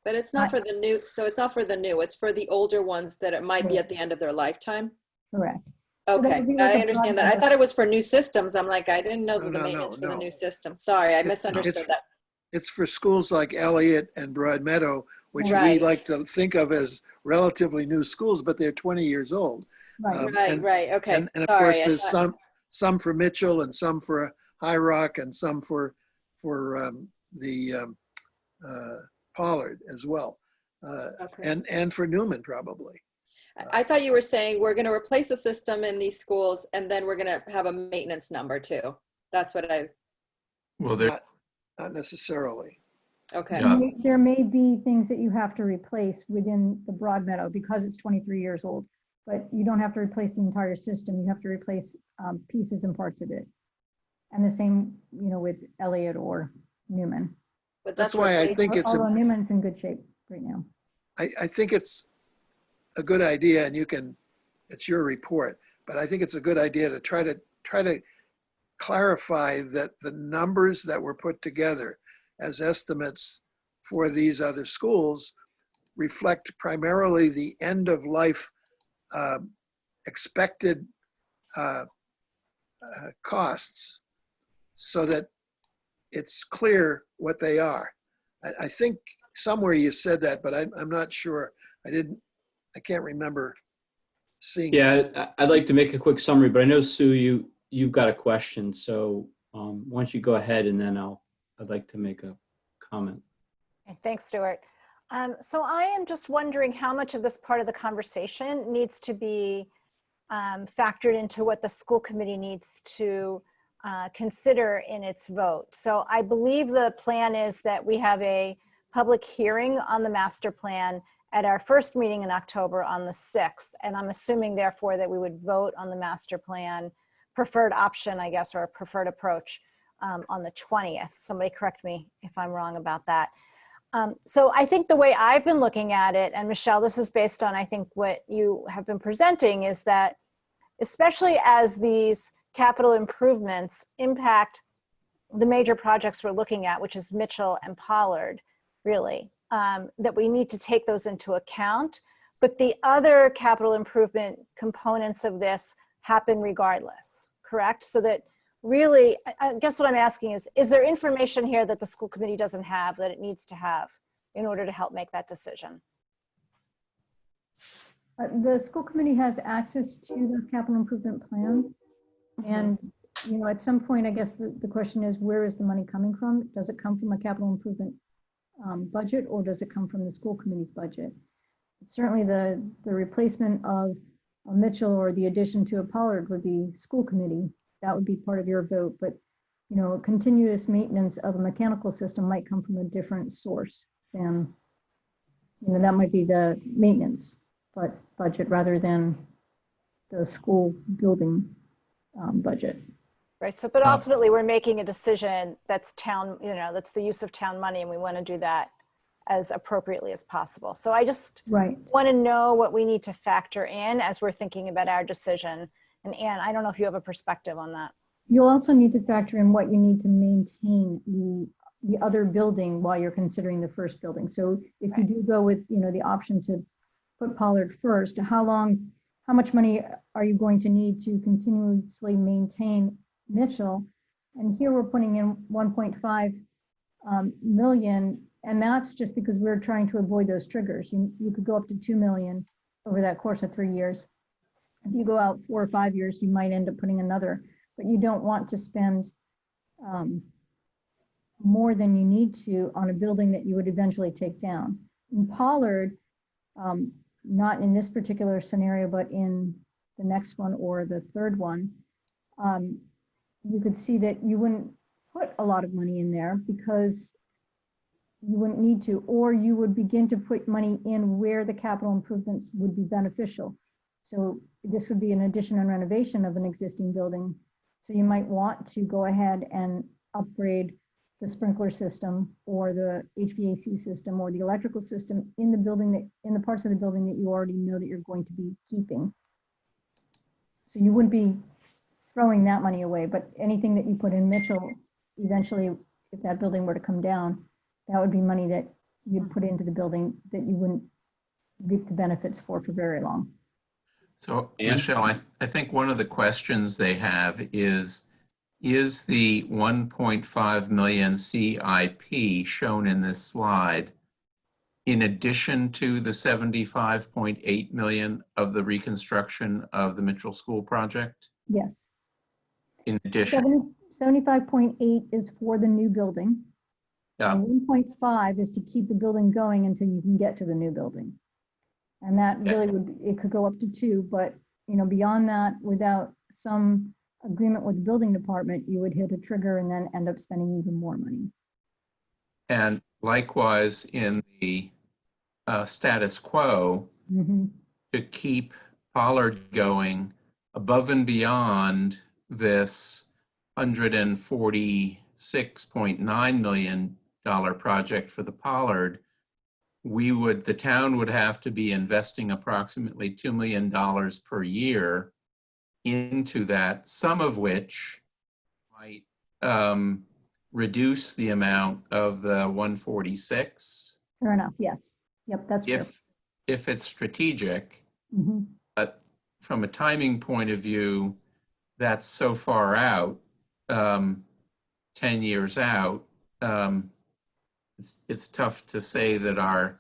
But it's not for the new, so it's not for the new, it's for the older ones that it might be at the end of their lifetime. Correct. Okay, So I understand that. I thought it was for new systems. I'm like, I didn't know that the No, maintenance for the no. new system. Sorry, I misunderstood that. It's for schools like Elliott and Broadmeadow, which we Right. like to think of as relatively new schools, but they're 20 years old. Right. Right, okay. And of Sorry, course, I there's thought- some for Mitchell and some for High Rock and some for Pollard as well. Okay. And for Newman probably. I thought you were saying we're going to replace a system in these schools and then we're going to have a maintenance number too. That's what Well, Not necessarily. okay. Yeah. There may be things that you have to replace within the Broadmeadow because it's 23 years old, but you don't have to replace the entire system. You have to replace pieces and parts of it. And the same, with Elliott or Newman. But That's why I think it's Although Newman's in good shape right now. I think it's a good idea, and it's your report, but I think it's a good idea to try to clarify that the numbers that were put together as estimates for these other schools reflect primarily the end of life expected costs, so that it's clear what they are. I think somewhere you said that, but I'm not sure. I can't remember seeing. Yeah, I'd like to make a quick summary, but I know, Sue, you've got a question. So why don't you go ahead, and then I'd like to make a comment. Okay, thanks, Stuart. So I am just wondering how much of this part of the conversation needs to be factored into what the school committee needs to consider in its vote. So I believe the plan is that we have a public hearing on the master plan at our first meeting in October on the 6th. And I'm assuming therefore that we would vote on the master plan preferred option, I guess, or a preferred approach on the 20th. Somebody correct me if I'm wrong about that. So I think the way I've been looking at it, and Michelle, this is based on, I think, what you have been presenting, is that especially as these capital improvements impact the major projects we're looking at, which is Mitchell and Pollard, really, that we need to take those into account. But the other capital improvement components of this happen regardless, correct? So that really, I guess what I'm asking is there information here that the school committee doesn't have that it needs to have in order to help make that decision? The school committee has access to those capital improvement plans. And, at some point, I guess the question is, where is the money coming from? Does it come from a capital improvement budget, or does it come from the school committee's budget? Certainly the replacement of a Mitchell or the addition to a Pollard would be school committee. That would be part of your vote. But continuous maintenance of a mechanical system might come from a different source than, that might be the maintenance budget rather than the school building budget. Right. So, but ultimately we're making a decision that's town, that's the use of town money, and we want to do that as appropriately as possible. So I just want to know what we need to factor in as we're thinking about our decision. And Anne, I don't know if you have a perspective on that. You'll also need to factor in what you need to maintain the other building while you're considering the first building. So if you do go with, the option to put Pollard first, how much money are you going to need to continuously maintain Mitchell? And here we're putting in 1.5 million, and that's just because we're trying to avoid those triggers. You could go up to 2 million over that course of 3 years. If you go out 4 or 5 years, you might end up putting another, but you don't want to spend more than you need to on a building that you would eventually take down. In Pollard, not in this particular scenario, but in the next one or the third one, you could see that you wouldn't put a lot of money in there because you wouldn't need to, or you would begin to put money in where the capital improvements would be beneficial. So this would be an addition and renovation of an existing building. So you might want to go ahead and upgrade the sprinkler system or the HVAC system or the electrical system in the parts of the building that you already know that you're going to be keeping. So you wouldn't be throwing that money away, but anything that you put in Mitchell, eventually, if that building were to come down, that would be money that you'd put into the building that you wouldn't reap the benefits for very long. So, Michelle, I think one of the questions they have is the 1.5 million CIP shown in this slide in addition to the 75.8 million of the reconstruction of the Mitchell School project? Yes. In addition? 75.8 is for the new building. Yeah. And 1.5 is to keep the building going until you can get to the new building. And that really it could go up to 2, but beyond that, without some agreement with the building department, you would hit a trigger and then end up spending even more money. And likewise in the status quo, to keep Pollard going above and beyond this $146.9 million project for the Pollard, the town would have to be investing approximately $2 million per year into that, some of which might reduce the amount of the 146. Fair enough. Yes. Yep. That's true. If it's strategic, but from a timing point of view, that's so far out, 10 years out, it's tough to say that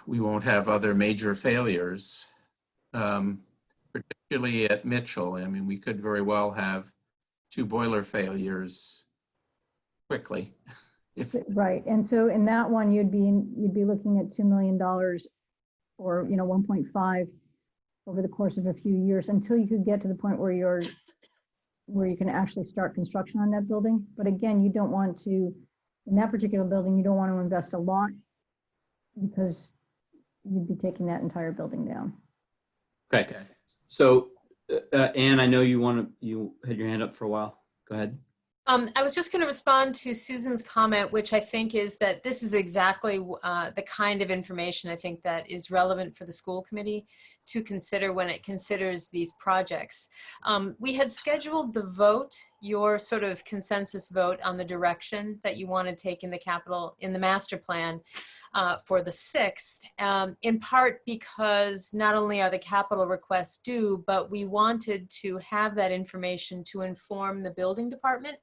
we won't have other major failures, particularly at Mitchell. I mean, we could very well have 2 boiler failures quickly. Right, and so in that one, you'd be looking at $2 million or 1.5 over the course of a few years until you could get to the point where you can actually start construction on that building. But again, you don't want to, in that particular building, you don't want to invest a lot because you'd be taking that entire building down. Okay. So, Anne, I know you had your hand up for a while. Go ahead. I was just going to respond to Susan's comment, which I think is that this is exactly the kind of information I think that is relevant for the school committee to consider when it considers these projects. We had scheduled the vote, your sort of consensus vote on the direction that you want to take in the master plan for the 6th, in part because not only are the capital requests due, but we wanted to have that information to inform the building department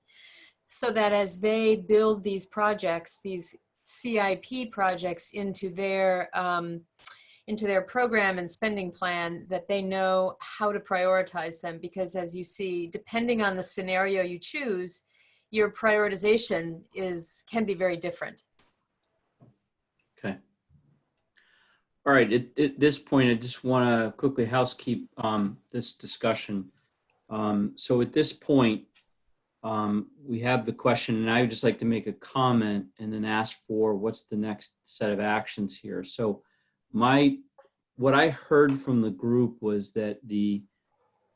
so that as they build these projects, these CIP projects into their program and spending plan, that they know how to prioritize them. Because as you see, depending on the scenario you choose, your prioritization can be very different. Okay. All right. At this point, I just want to quickly housekeep this discussion. So at this point, we have the question, and I would just like to make a comment and then ask for what's the next set of actions here. So what I heard from the group was that the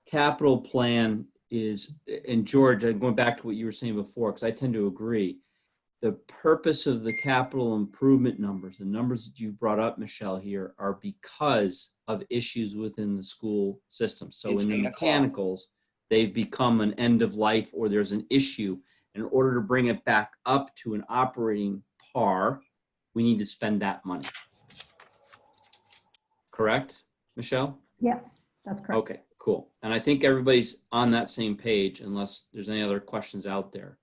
capital plan is, and George, I'm going back to what you were saying before, because I tend to agree. The purpose of the capital improvement numbers, the numbers that you've brought up, Michelle, here, are because of issues within the school system. So in the mechanicals, they've become an end of life, or there's an issue. In order to bring it back up to an operating par, we need to spend that money. Correct, Michelle? Yes, that's correct. Okay, cool. And I think everybody's on that same page, unless there's any other questions out there.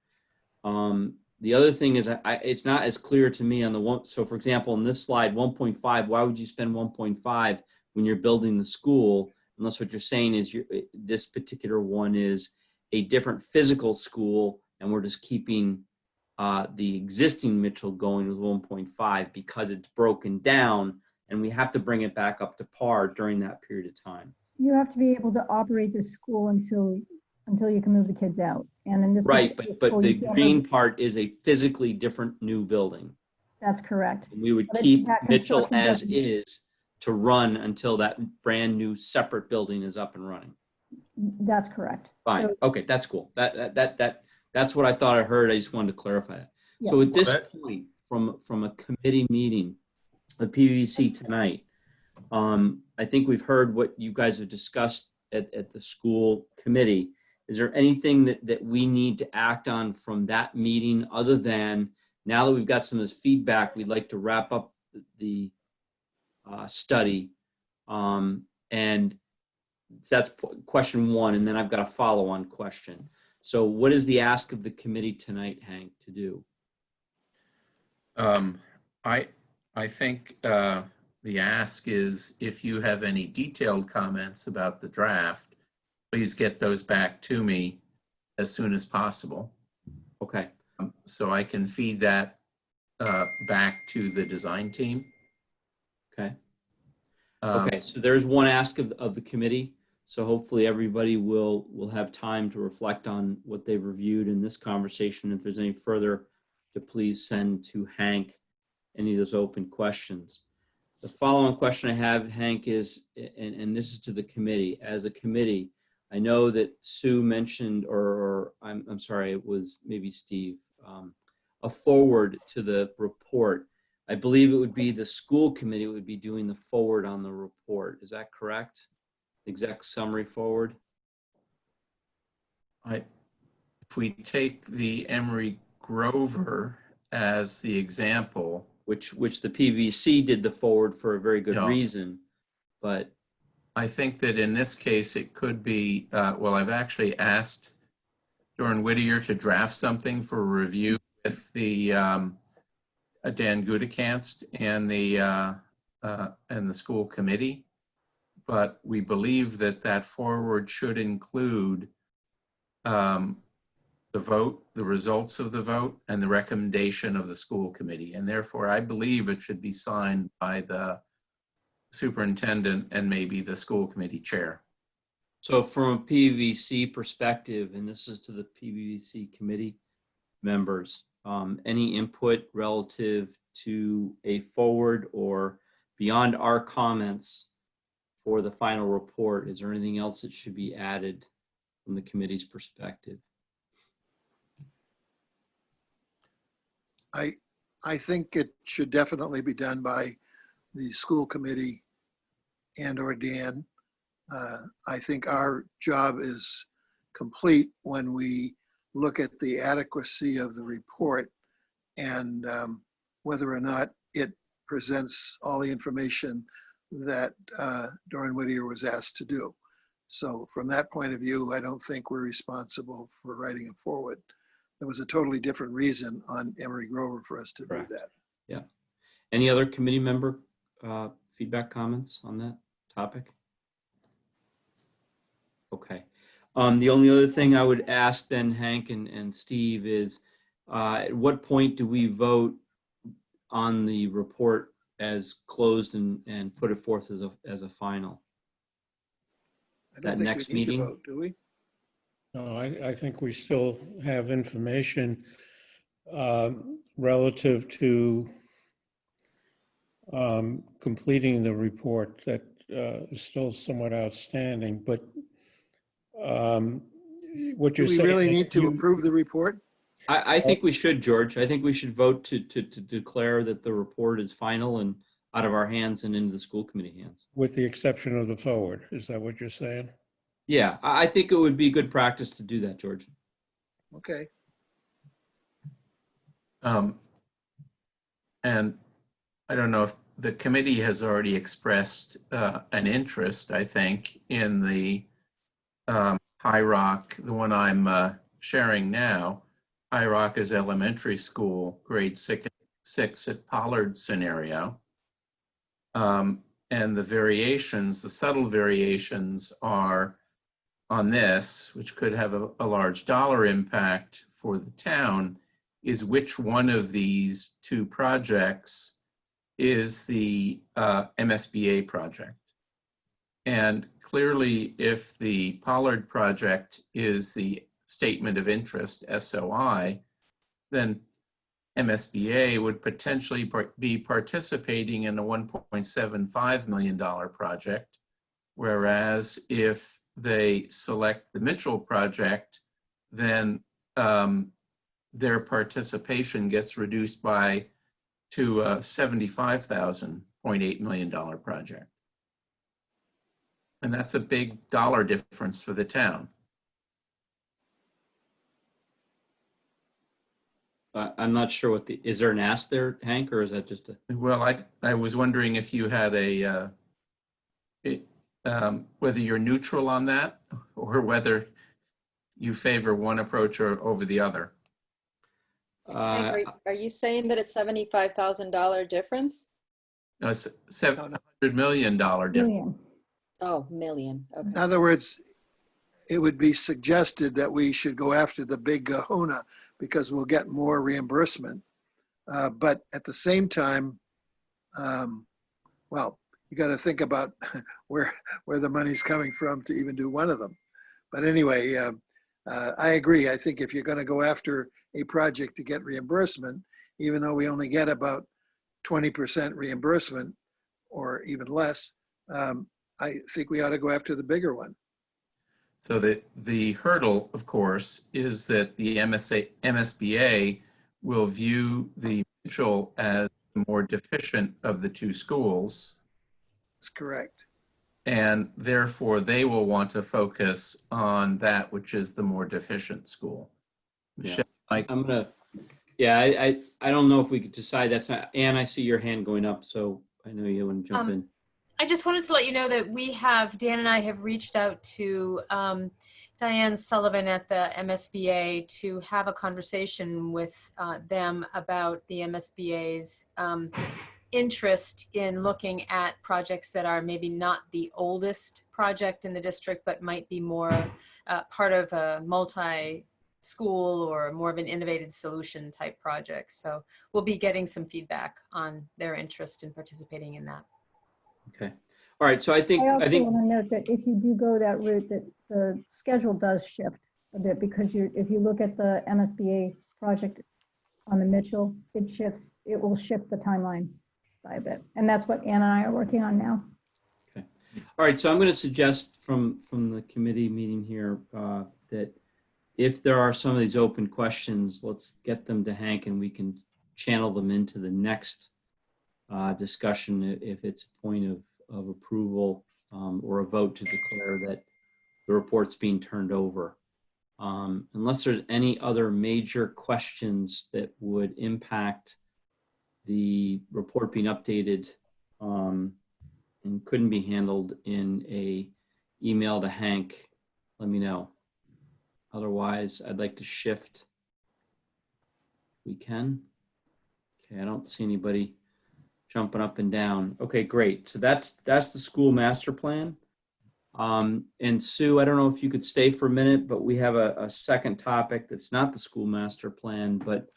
The other thing is, it's not as clear to me on the one. So for example, in this slide, 1.5, why would you spend 1.5 when you're building the school? Unless what you're saying is this particular one is a different physical school, and we're just keeping the existing Mitchell going with 1.5 because it's broken down, and we have to bring it back up to par during that period of time. You have to be able to operate the school until you can move the kids out. And in this Right, particular but school, the you can't green move- part is a physically different new building. That's correct. And we would But keep that Mitchell construction as doesn't- is to run until that brand new separate building is up and running. That's correct. Fine. So, Okay, that's cool. That's what I thought I heard. I just wanted to clarify that. Yeah. So at this Well, point, from a committee meeting, the PVC tonight, I think we've heard what you guys have discussed at the school committee. Is there anything that we need to act on from that meeting other than, now that we've got some of this feedback, we'd like to wrap up the study? And that's question one. And then I've got a follow-on question. So what is the ask of the committee tonight, Hank, to do? I think the ask is, if you have any detailed comments about the draft, please get those back to me as soon as possible, Okay. so I can feed that back to the design team. Okay. Okay, so there's one ask of the committee. So hopefully everybody will have time to reflect on what they've reviewed in this conversation. If there's any further, to please send to Hank any of those open questions. The following question I have, Hank, is, and this is to the committee. As a committee, I know that Sue mentioned, or I'm sorry, it was maybe Steve, a forward to the report. I believe it would be the school committee would be doing the forward on the report. Is that correct? Exec summary forward? If we take the Emory Grover as the example, which the PVC did the forward for a very good reason, but I think that in this case it could be, well, I've actually asked Doran Whittier to draft something for review with the Dan Gutekanst and the school committee, but we believe that forward should include the vote, the results of the vote, and the recommendation of the school committee. And therefore, I believe it should be signed by the superintendent and maybe the school committee chair. So from a PVC perspective, and this is to the PVC committee members, any input relative to a forward or beyond our comments for the final report? Is there anything else that should be added from the committee's perspective? I think it should definitely be done by the school committee and/or Dan. I think our job is complete when we look at the adequacy of the report and whether or not it presents all the information that Doran Whittier was asked to do. So from that point of view, I don't think we're responsible for writing it forward. There was a totally different reason on Emory Grover for us to do that. Yeah. Any other committee member feedback, comments on that topic? Okay. The only other thing I would ask then, Hank and Steve, is at what point do we vote on the report as closed and put it forth as a final? I don't think next we need meeting? to vote, do we? No, I think we still have information relative to completing the report that is still somewhat outstanding, but what Do you're we saying. really is need to you- approve the report? I think we should, George. I think we should vote to declare that the report is final and out of our hands and into the school committee hands. With the exception of the forward, is that what you're saying? Yeah, I think it would be good practice to do that, George. Okay. And I don't know if the committee has already expressed an interest, I think, in the High Rock, the one I'm sharing now. High Rock is elementary school, grade six at Pollard scenario. And the variations, the subtle variations are on this, which could have a large dollar impact for the town, is which one of these two projects is the MSBA project. And clearly, if the Pollard project is the statement of interest, SOI, then MSBA would potentially be participating in a $1.75 million project, whereas if they select the Mitchell project, then their participation gets reduced to a $75,000.8 million project. And that's a big dollar difference for the town. I'm not sure is there an ask there, Hank, or is that just a? Well, I was wondering if you had whether you're neutral on that or whether you favor one approach over the other. Hank, are you saying that it's $75,000 difference? No, it's $700 million difference. Million. Oh, million. Okay. In other words, it would be suggested that we should go after the big kahuna because we'll get more reimbursement. But at the same time, well, you got to think about where the money's coming from to even do one of them. But anyway, I agree. I think if you're going to go after a project to get reimbursement, even though we only get about 20% reimbursement or even less, I think we ought to go after the bigger one. So the hurdle, of course, is that the MSBA will view the Mitchell as the more deficient of the two schools. That's correct. And therefore, they will want to focus on that which is the more deficient school. Yeah. I don't know if we could decide that's not. Anne, I see your hand going up, so I know you want to jump in. I just wanted to let you know that Dan and I have reached out to Diane Sullivan at the MSBA to have a conversation with them about the MSBA's interest in looking at projects that are maybe not the oldest project in the district, but might be more part of a multi-school or more of an innovative solution type project. So we'll be getting some feedback on their interest in participating in that. Okay. All right. So I think I also want to note that if you do go that route, that the schedule does shift a bit because if you look at the MSBA project on the Mitchell, it will shift the timeline by a bit. And that's what Ann and I are working on now. Okay. All right. So I'm going to suggest from the committee meeting here that if there are some of these open questions, let's get them to Hank and we can channel them into the next discussion if it's a point of approval or a vote to declare that the report's being turned over. Unless there's any other major questions that would impact the report being updated and couldn't be handled in a email to Hank, let me know. Otherwise, I'd like to shift. We can. Okay, I don't see anybody jumping up and down. Okay, great. So that's the school master plan. And Sue, I don't know if you could stay for a minute, but we have a second topic that's not the school master plan, but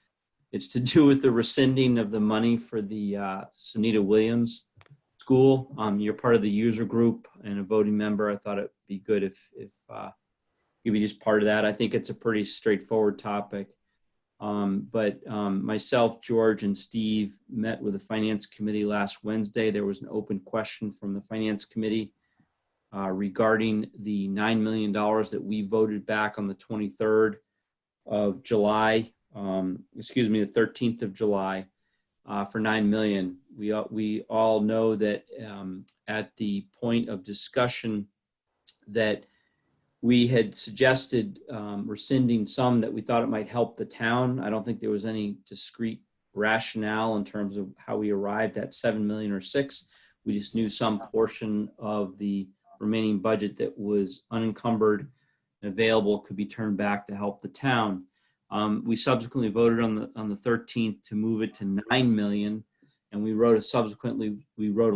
it's to do with the rescinding of the money for the Sunita Williams School. You're part of the user group and a voting member. I thought it'd be good if give you just part of that. I think it's a pretty straightforward topic. But myself, George, and Steve met with the Finance Committee last Wednesday. There was an open question from the Finance Committee regarding the $9 million that we voted back on the 23rd of July, the 13th of July for $9 million. We all know that at the point of discussion that we had suggested rescinding some that we thought it might help the town. I don't think there was any discrete rationale in terms of how we arrived at 7 million or 6. We just knew some portion of the remaining budget that was unencumbered and available could be turned back to help the town. We subsequently voted on the 13th to move it to 9 million, and we wrote a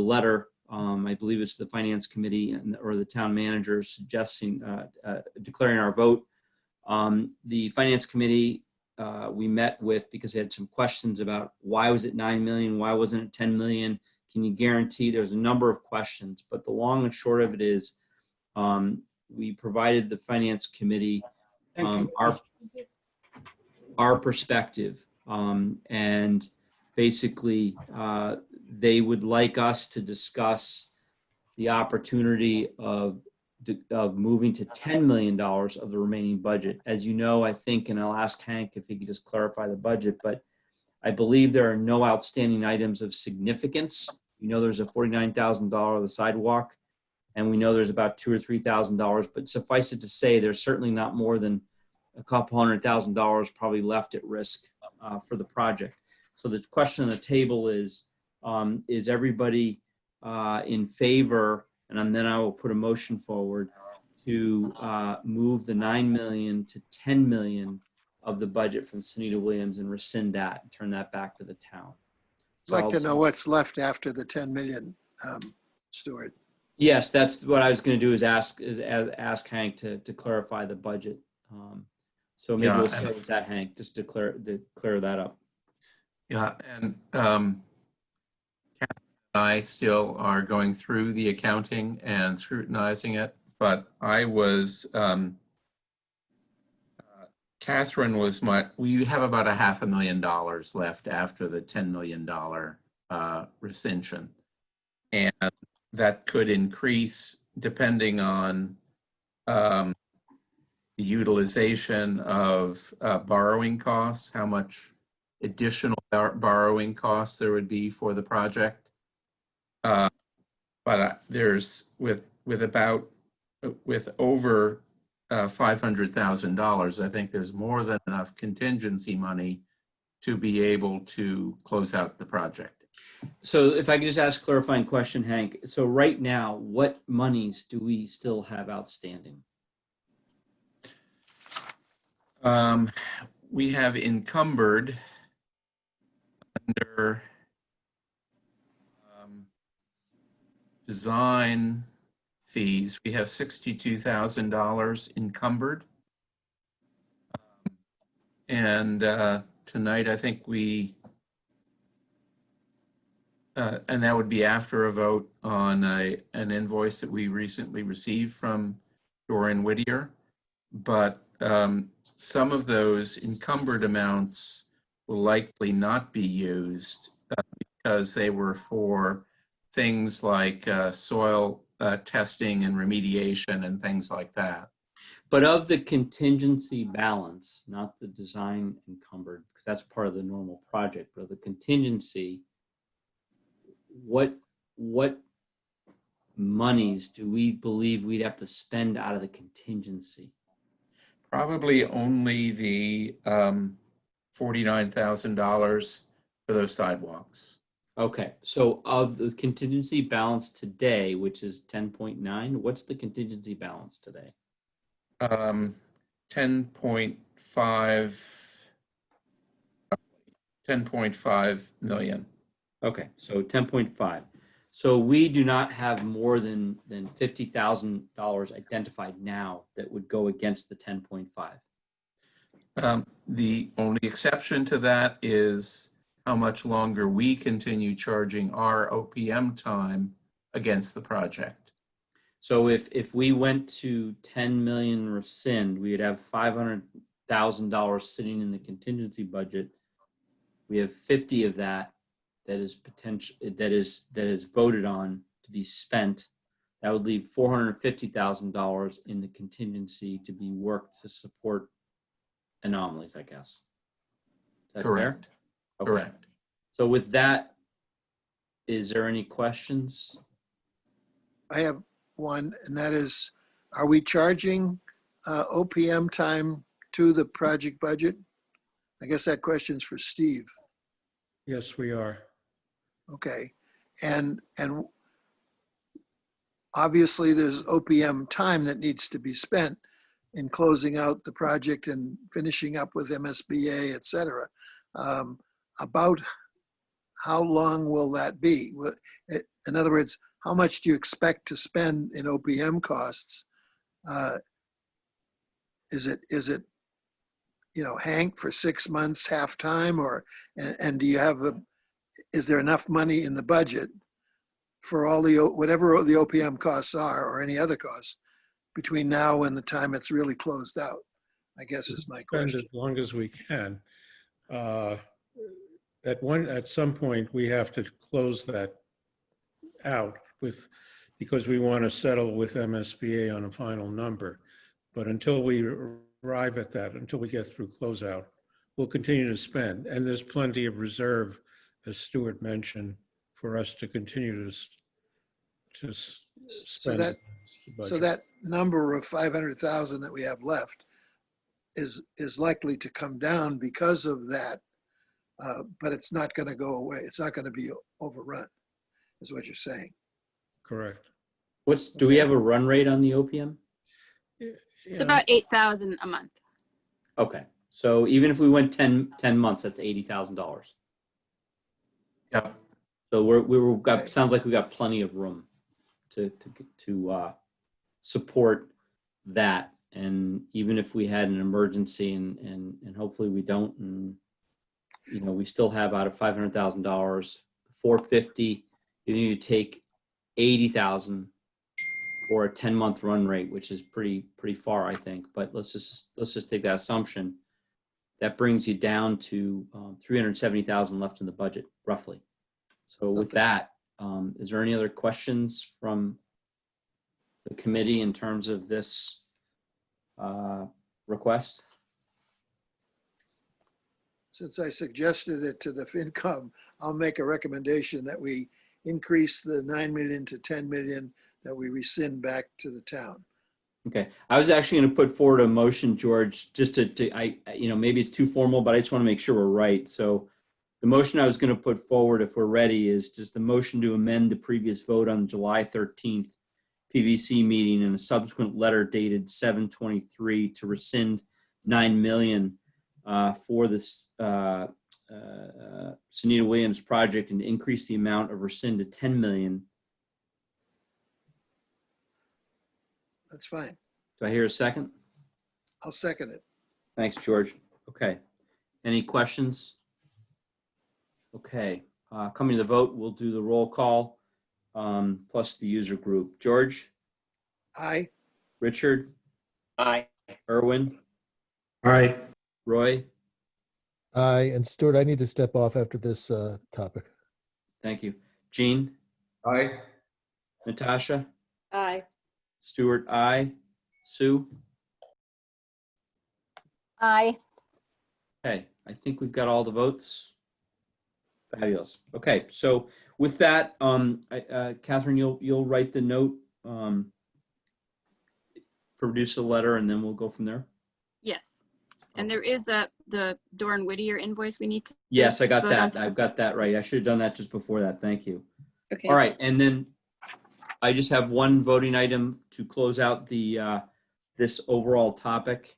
letter. I believe it's the Finance Committee or the town manager suggesting declaring our vote. The Finance Committee we met with because they had some questions about why was it 9 million, why wasn't it 10 million? Can you guarantee? There's a number of questions, but the long and short of it is we provided the Finance Committee our perspective, and basically they would like us to discuss the opportunity of moving to $10 million of the remaining budget. As you know, I think, and I'll ask Hank if he could just clarify the budget, but I believe there are no outstanding items of significance. You know, there's a $49,000 the sidewalk, and we know there's about $2,000 or $3,000, but suffice it to say, there's certainly not more than a couple $100,000 probably left at risk for the project. So the question on the table is everybody in favor, and then I will put a motion forward to move the 9 million to 10 million of the budget from Sunita Williams and rescind that and turn that back to the town. I'd like to know what's left after the 10 million, Stuart. Yes, that's what I was going to do, is ask Hank to clarify the budget. So maybe we'll start with that, Hank, just to clear that up. Yeah, and Catherine and I still are going through the accounting and scrutinizing it, but I was, Catherine was we have about $500,000 left after the $10 million rescission. And that could increase depending on the utilization of borrowing costs, how much additional borrowing costs there would be for the project. But there's with over $500,000, I think there's more than enough contingency money to be able to close out the project. So if I could just ask a clarifying question, Hank. So right now, what monies do we still have outstanding? We have encumbered under design fees. We have $62,000 encumbered. And tonight, I think and that would be after a vote on an invoice that we recently received from Dorian Whittier. But some of those encumbered amounts will likely not be used because they were for things like soil testing and remediation and things like that. But of the contingency balance, not the design encumbered, because that's part of the normal project, but of the contingency, what monies do we believe we'd have to spend out of the contingency? Probably only the $49,000 for those sidewalks. Okay, so of the contingency balance today, which is 10.9, what's the contingency balance today? 10.5 million. Okay, so 10.5. So we do not have more than $50,000 identified now that would go against the 10.5. The only exception to that is how much longer we continue charging our OPM time against the project. So if we went to 10 million rescind, we'd have $500,000 sitting in the contingency budget. We have 50 of that is potential, that is voted on to be spent. That would leave $450,000 in the contingency to be worked to support anomalies, I guess. Is that Correct. fair? Okay. Correct. So with that, is there any questions? I have one, and that is, are we charging OPM time to the project budget? I guess that question's for Steve. Yes, we are. Okay. And obviously there's OPM time that needs to be spent in closing out the project and finishing up with MSBA, et cetera. About how long will that be? In other words, how much do you expect to spend in OPM costs? Is it, Hank, for 6 months, half time, and do you have is there enough money in the budget for all whatever the OPM costs are, or any other costs, between now and the time it's really closed out? I guess is my Spend question. as long as we can. At some point, we have to close that out because we want to settle with MSBA on a final number. But until we arrive at that, until we get through closeout, we'll continue to spend. And there's plenty of reserve, as Stuart mentioned, for us to continue to spend. So that number of 500,000 that we have left is likely to come down because of that, but it's not going to go away. It's not going to be overrun, is what you're saying. Correct. Do we have a run rate on the OPM? It's about 8,000 a month. Okay, so even if we went 10 months, that's $80,000. Yeah. So Okay. Sounds like we got plenty of room to support that. And even if we had an emergency, and hopefully we don't, and we still have out of $500,000, $450. Even if you take 80,000 for a 10-month run rate, which is pretty far, I think. But let's just take that assumption. That brings you down to 370,000 left in the budget, roughly. So with that, is there any other questions from the committee in terms of this request? Since I suggested it to the FinCom, I'll make a recommendation that we increase the 9 million to 10 million that we rescind back to the town. Okay, I was actually going to put forward a motion, George, just maybe it's too formal, but I just want to make sure we're right. So the motion I was going to put forward, if we're ready, is just the motion to amend the previous vote on July 13th PVC meeting and a subsequent letter dated 7/23 to rescind 9 million for this Sunita Williams project and increase the amount of rescind to 10 million. That's fine. Do I hear a second? I'll second it. Thanks, George. Okay. Any questions? Okay. Coming to the vote, we'll do the roll call plus the user group. George? Aye. Richard? Aye. Irwin? Aye. Roy? Aye. And Stuart, I need to step off after this topic. Thank you. Jean? Aye. Natasha? Aye. Stuart, aye. Sue? Aye. Okay, I think we've got all the votes. Fabulous. Okay, so with that, Catherine, you'll write the note, produce a letter, and then we'll go from there. Yes. And there is the Doran Whittier invoice we need to. Yes, I got vote on. that. I've got that right. I should have done that just before that. Thank you. Okay. All right, and then I just have one voting item to close out the this overall topic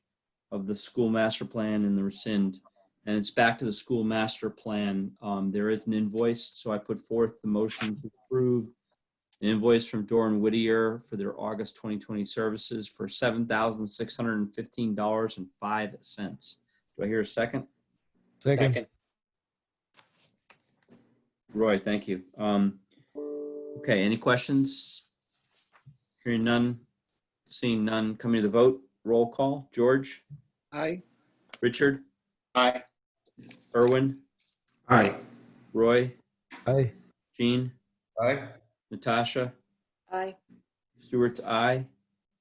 of the school master plan and the rescind. And it's back to the school master plan. There is an invoice, so I put forth the motion to approve an invoice from Doran Whittier for their August 2020 services for $7,615.05. Do I hear a second? Second. Roy, thank you. Okay, any questions? Hearing none, seeing none, coming to the vote. Roll call. George, Aye. Richard, Aye. Erwin, Aye. Roy, Aye. Jean, Aye. Natasha, Aye. Stuart's aye,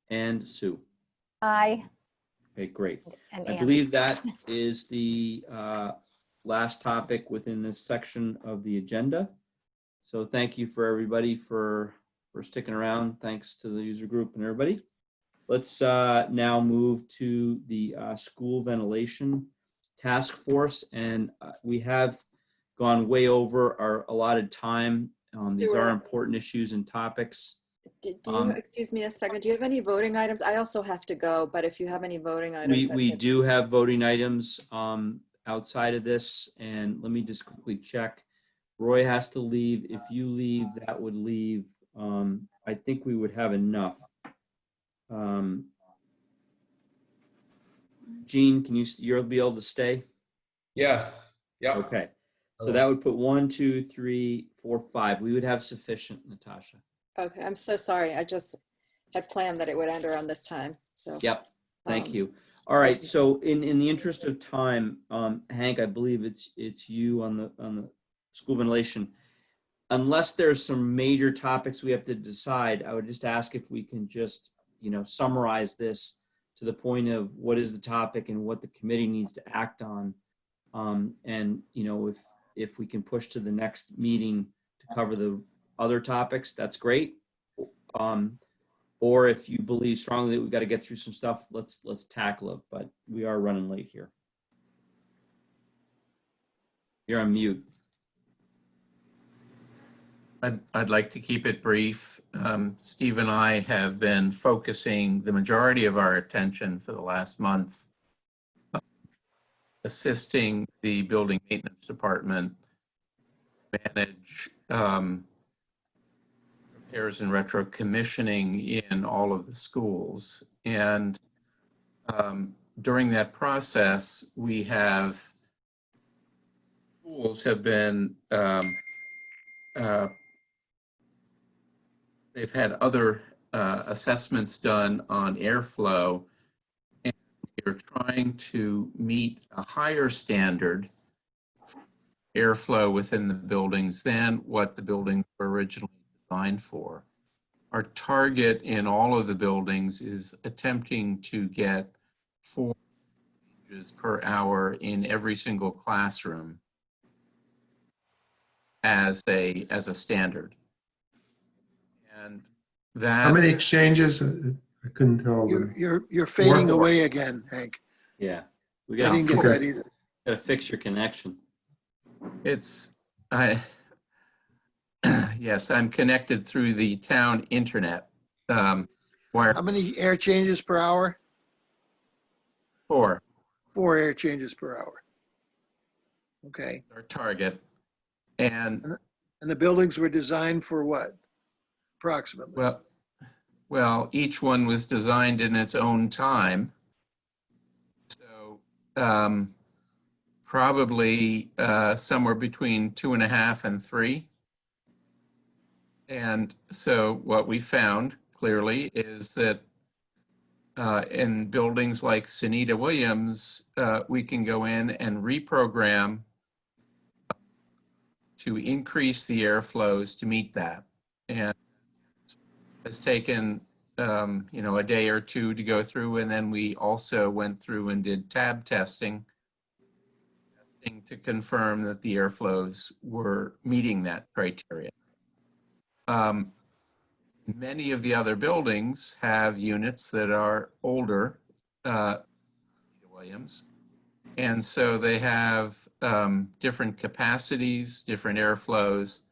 and Sue. Aye. Okay, great. And I Anne. believe that is the last topic within this section of the agenda. So thank you for everybody for sticking around. Thanks to the user group and everybody. Let's now move to the school ventilation task force. And we have gone way over our allotted time. These are Stuart. important issues and topics. Do you, excuse me a second, do you have any voting items? I also have to go, but if you have any voting items. We do have voting items outside of this, and let me just quickly check. Roy has to leave. If you leave, that would leave, I think we would have enough. Jean, you'll be able to stay? Yes. Yep. Okay. So that would put 1, 2, 3, 4, 5. We would have sufficient, Natasha. Okay, I'm so sorry. I just had planned that it would end around this time, so. Yep. Thank you. All right. So in the interest of time, Hank, I believe it's you on the school ventilation. Unless there's some major topics we have to decide, I would just ask if we can just, summarize this to the point of what is the topic and what the committee needs to act on. And, if we can push to the next meeting to cover the other topics, that's great. Or if you believe strongly that we've got to get through some stuff, let's tackle it, but we are running late here. You're on mute. I'd like to keep it brief. Steve and I have been focusing the majority of our attention for the last month assisting the building maintenance department manage repairs and retro commissioning in all of the schools. And during that process, schools have been they've had other assessments done on airflow, and we're trying to meet a higher standard for airflow within the buildings than what the buildings were originally designed for. Our target in all of the buildings is attempting to get 4 changes per hour in every single classroom as a standard. And that, how many exchanges? I couldn't tell. You're fading away again, Hank. Yeah. I didn't get that either. Got to fix your connection. Yes, I'm connected through the town internet. How many air changes per hour? 4. 4 air changes per hour. Okay. Our target. And the buildings were designed for what? Approximately. Well, each one was designed in its own time. So probably somewhere between 2.5 and 3. And so what we found clearly is that in buildings like Sunita Williams, we can go in and reprogram to increase the airflows to meet that. And it's taken a day or two to go through, and then we also went through and did tab testing to confirm that the airflows were meeting that criteria. Many of the other buildings have units that are older, Williams, and so they have different capacities, different airflows.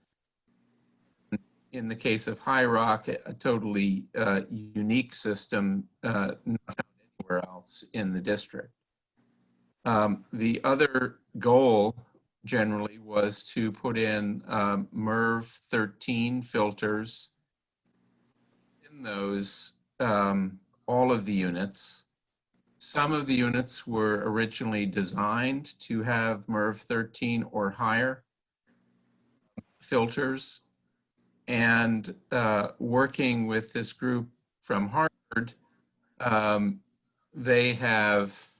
In the case of High Rock, a totally unique system not found anywhere else in the district. The other goal generally was to put in MERV 13 filters in those, all of the units. Some of the units were originally designed to have MERV 13 or higher filters. And working with this group from Harvard, they have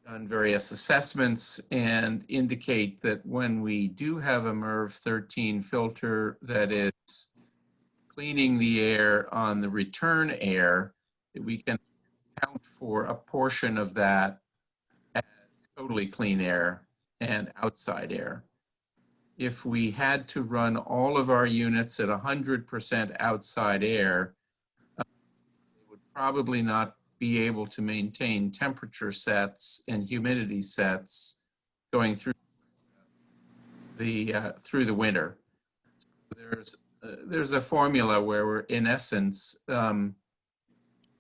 done various assessments and indicate that when we do have a MERV 13 filter that is cleaning the air on the return air, that we can account for a portion of that as totally clean air and outside air. If we had to run all of our units at 100% outside air, they would probably not be able to maintain temperature sets and humidity sets going through the winter. So there's a formula where we're in essence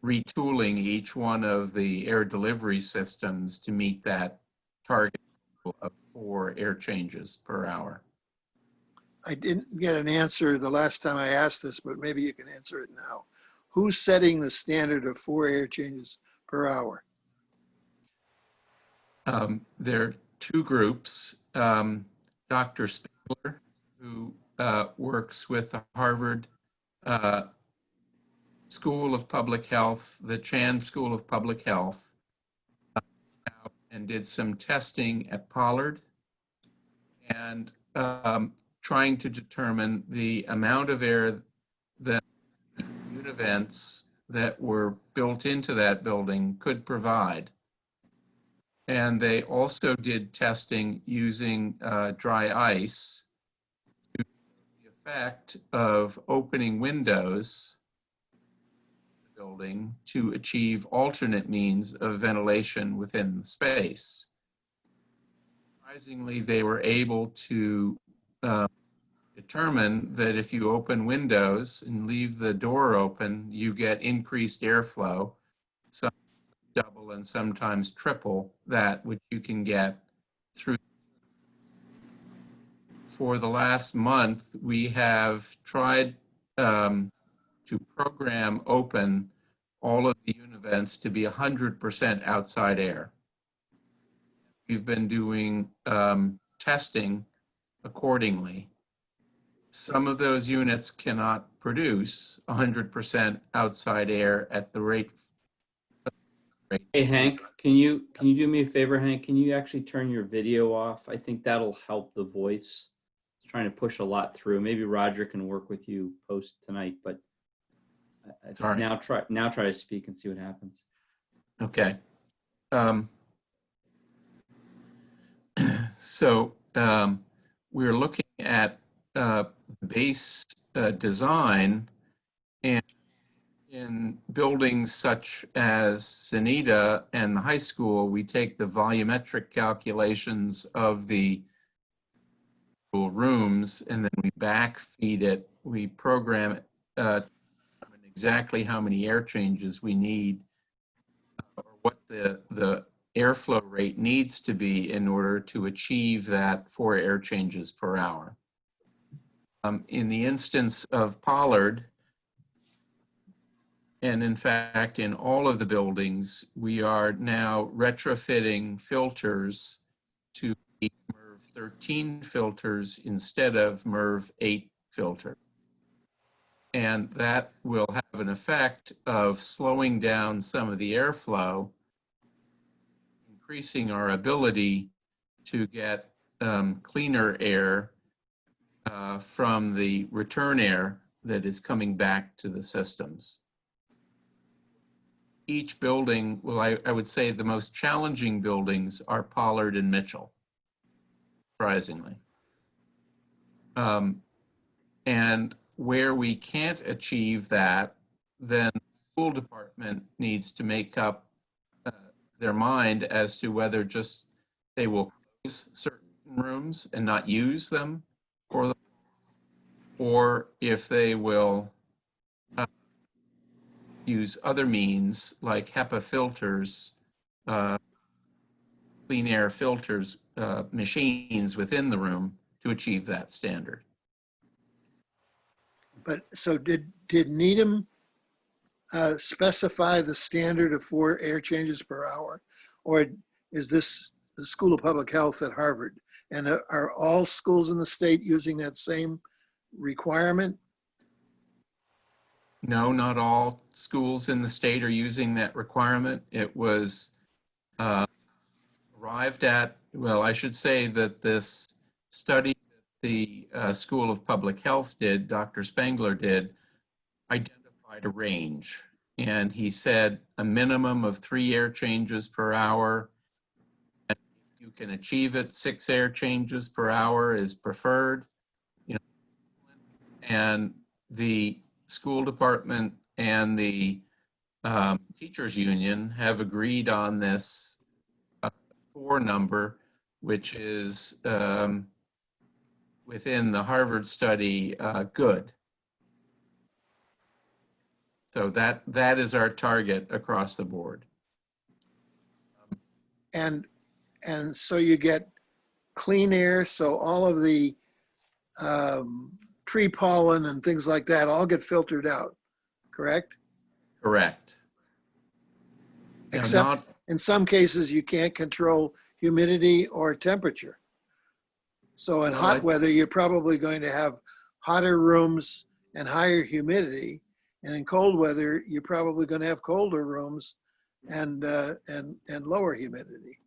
retooling each one of the air delivery systems to meet that target of 4 air changes per hour. I didn't get an answer the last time I asked this, but maybe you can answer it now. Who's setting the standard of 4 air changes per hour? There are 2 groups. Dr. Spangler, who works with the Harvard School of Public Health, the Chan School of Public Health, and did some testing at Pollard and trying to determine the amount of air that univents that were built into that building could provide. And they also did testing using dry ice to the effect of opening windows in the building to achieve alternate means of ventilation within the space. Surprisingly, they were able to determine that if you open windows and leave the door open, you get increased airflow, some double and sometimes triple that which you can get through. For the last month, we have tried to program open all of the univents to be 100% outside air. We've been doing testing accordingly. Some of those units cannot produce 100% outside air at the rate. Hey, Hank, can you do me a favor, Hank? Can you actually turn your video off? I think that'll help the voice. It's trying to push a lot through. Maybe Roger can work with you post tonight, but Sorry. now try to speak and see what happens. Okay. So we're looking at base design, and in buildings such as Sonida and the high school, we take the volumetric calculations of the rooms and then we backfeed it. We program it exactly how many air changes we need or what the airflow rate needs to be in order to achieve that 4 air changes per hour. In the instance of Pollard, and in fact, in all of the buildings, we are now retrofitting filters to be MERV 13 filters instead of MERV 8 filters. And that will have an effect of slowing down some of the airflow, increasing our ability to get cleaner air from the return air that is coming back to the systems. Each building, well, I would say the most challenging buildings are Pollard and Mitchell, surprisingly. And where we can't achieve that, then the school department needs to make up their mind as to whether just they will close certain rooms and not use them, or if they will use other means like HEPA filters, clean air filters, machines within the room to achieve that standard. But so did Needham specify the standard of 4 air changes per hour? Or is this the School of Public Health at Harvard? And are all schools in the state using that same requirement? No, not all. schools in the state are using that requirement. It was arrived at, well, I should say that this study that the School of Public Health did, Dr. Spangler did, identified a range. And he said a minimum of 3 air changes per hour. And if you can achieve it, 6 air changes per hour is preferred. You know, and the school department and the teachers union have agreed on this 4 number, which is within the Harvard study, good. So that is our target across the board. And so you get clean air, so all of the tree pollen and things like that all get filtered out, correct? Correct. Now, Except in some cases, you can't control humidity or temperature. So in hot weather, you're probably going to have hotter rooms and higher humidity. And in cold weather, you're probably going to have colder rooms and lower humidity.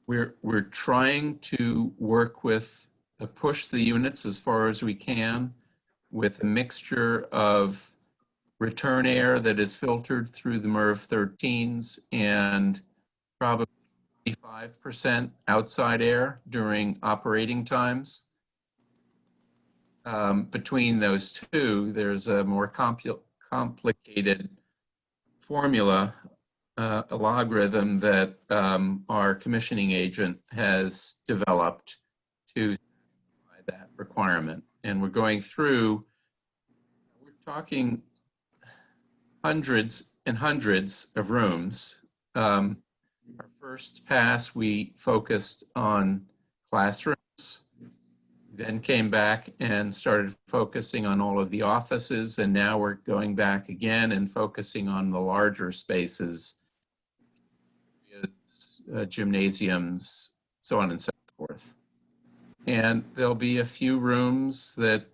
We're trying to work with, push the units as far as we can with a mixture of return air that is filtered through the MERV 13s and probably 25% outside air during operating times. Between those two, there's a more complicated formula, a logarithm that our commissioning agent has developed to satisfy that requirement. And we're going through, we're talking hundreds and hundreds of rooms. Our first pass, we focused on classrooms, then came back and started focusing on all of the offices, and now we're going back again and focusing on the larger spaces, gymnasiums, so on and so forth. And there'll be a few rooms that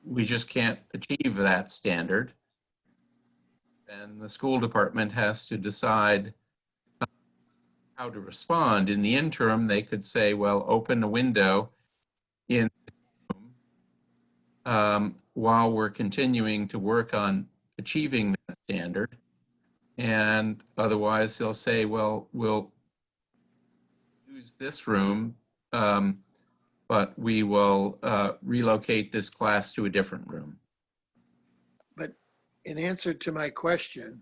we just can't achieve that standard. And the school department has to decide how to respond. In the interim, they could say, well, open a window in the room while we're continuing to work on achieving that standard. And otherwise, they'll say, well, we'll use this room, but we will relocate this class to a different room. But in answer to my question,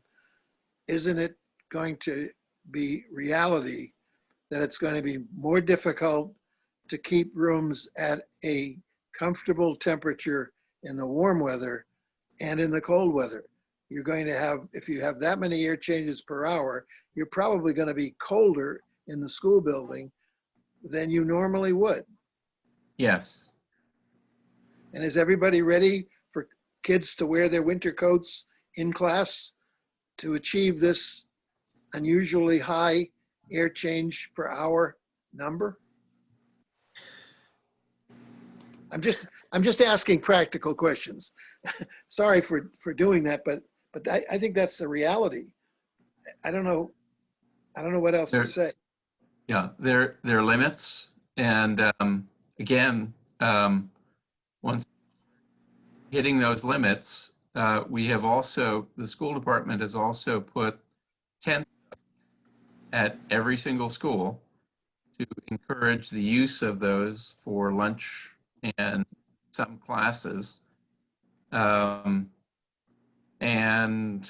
isn't it going to be reality that it's going to be more difficult to keep rooms at a comfortable temperature in the warm weather and in the cold weather? You're going to have, if you have that many air changes per hour, you're probably going to be colder in the school building than you normally would. Yes. And is everybody ready for kids to wear their winter coats in class to achieve this unusually high air change per hour number? I'm just asking practical questions. Sorry for doing that, but I think that's the reality. I don't know what else to say. Yeah, there are limits, and again, once hitting those limits, we have also, the school department has also put tents at every single school to encourage the use of those for lunch and some classes. And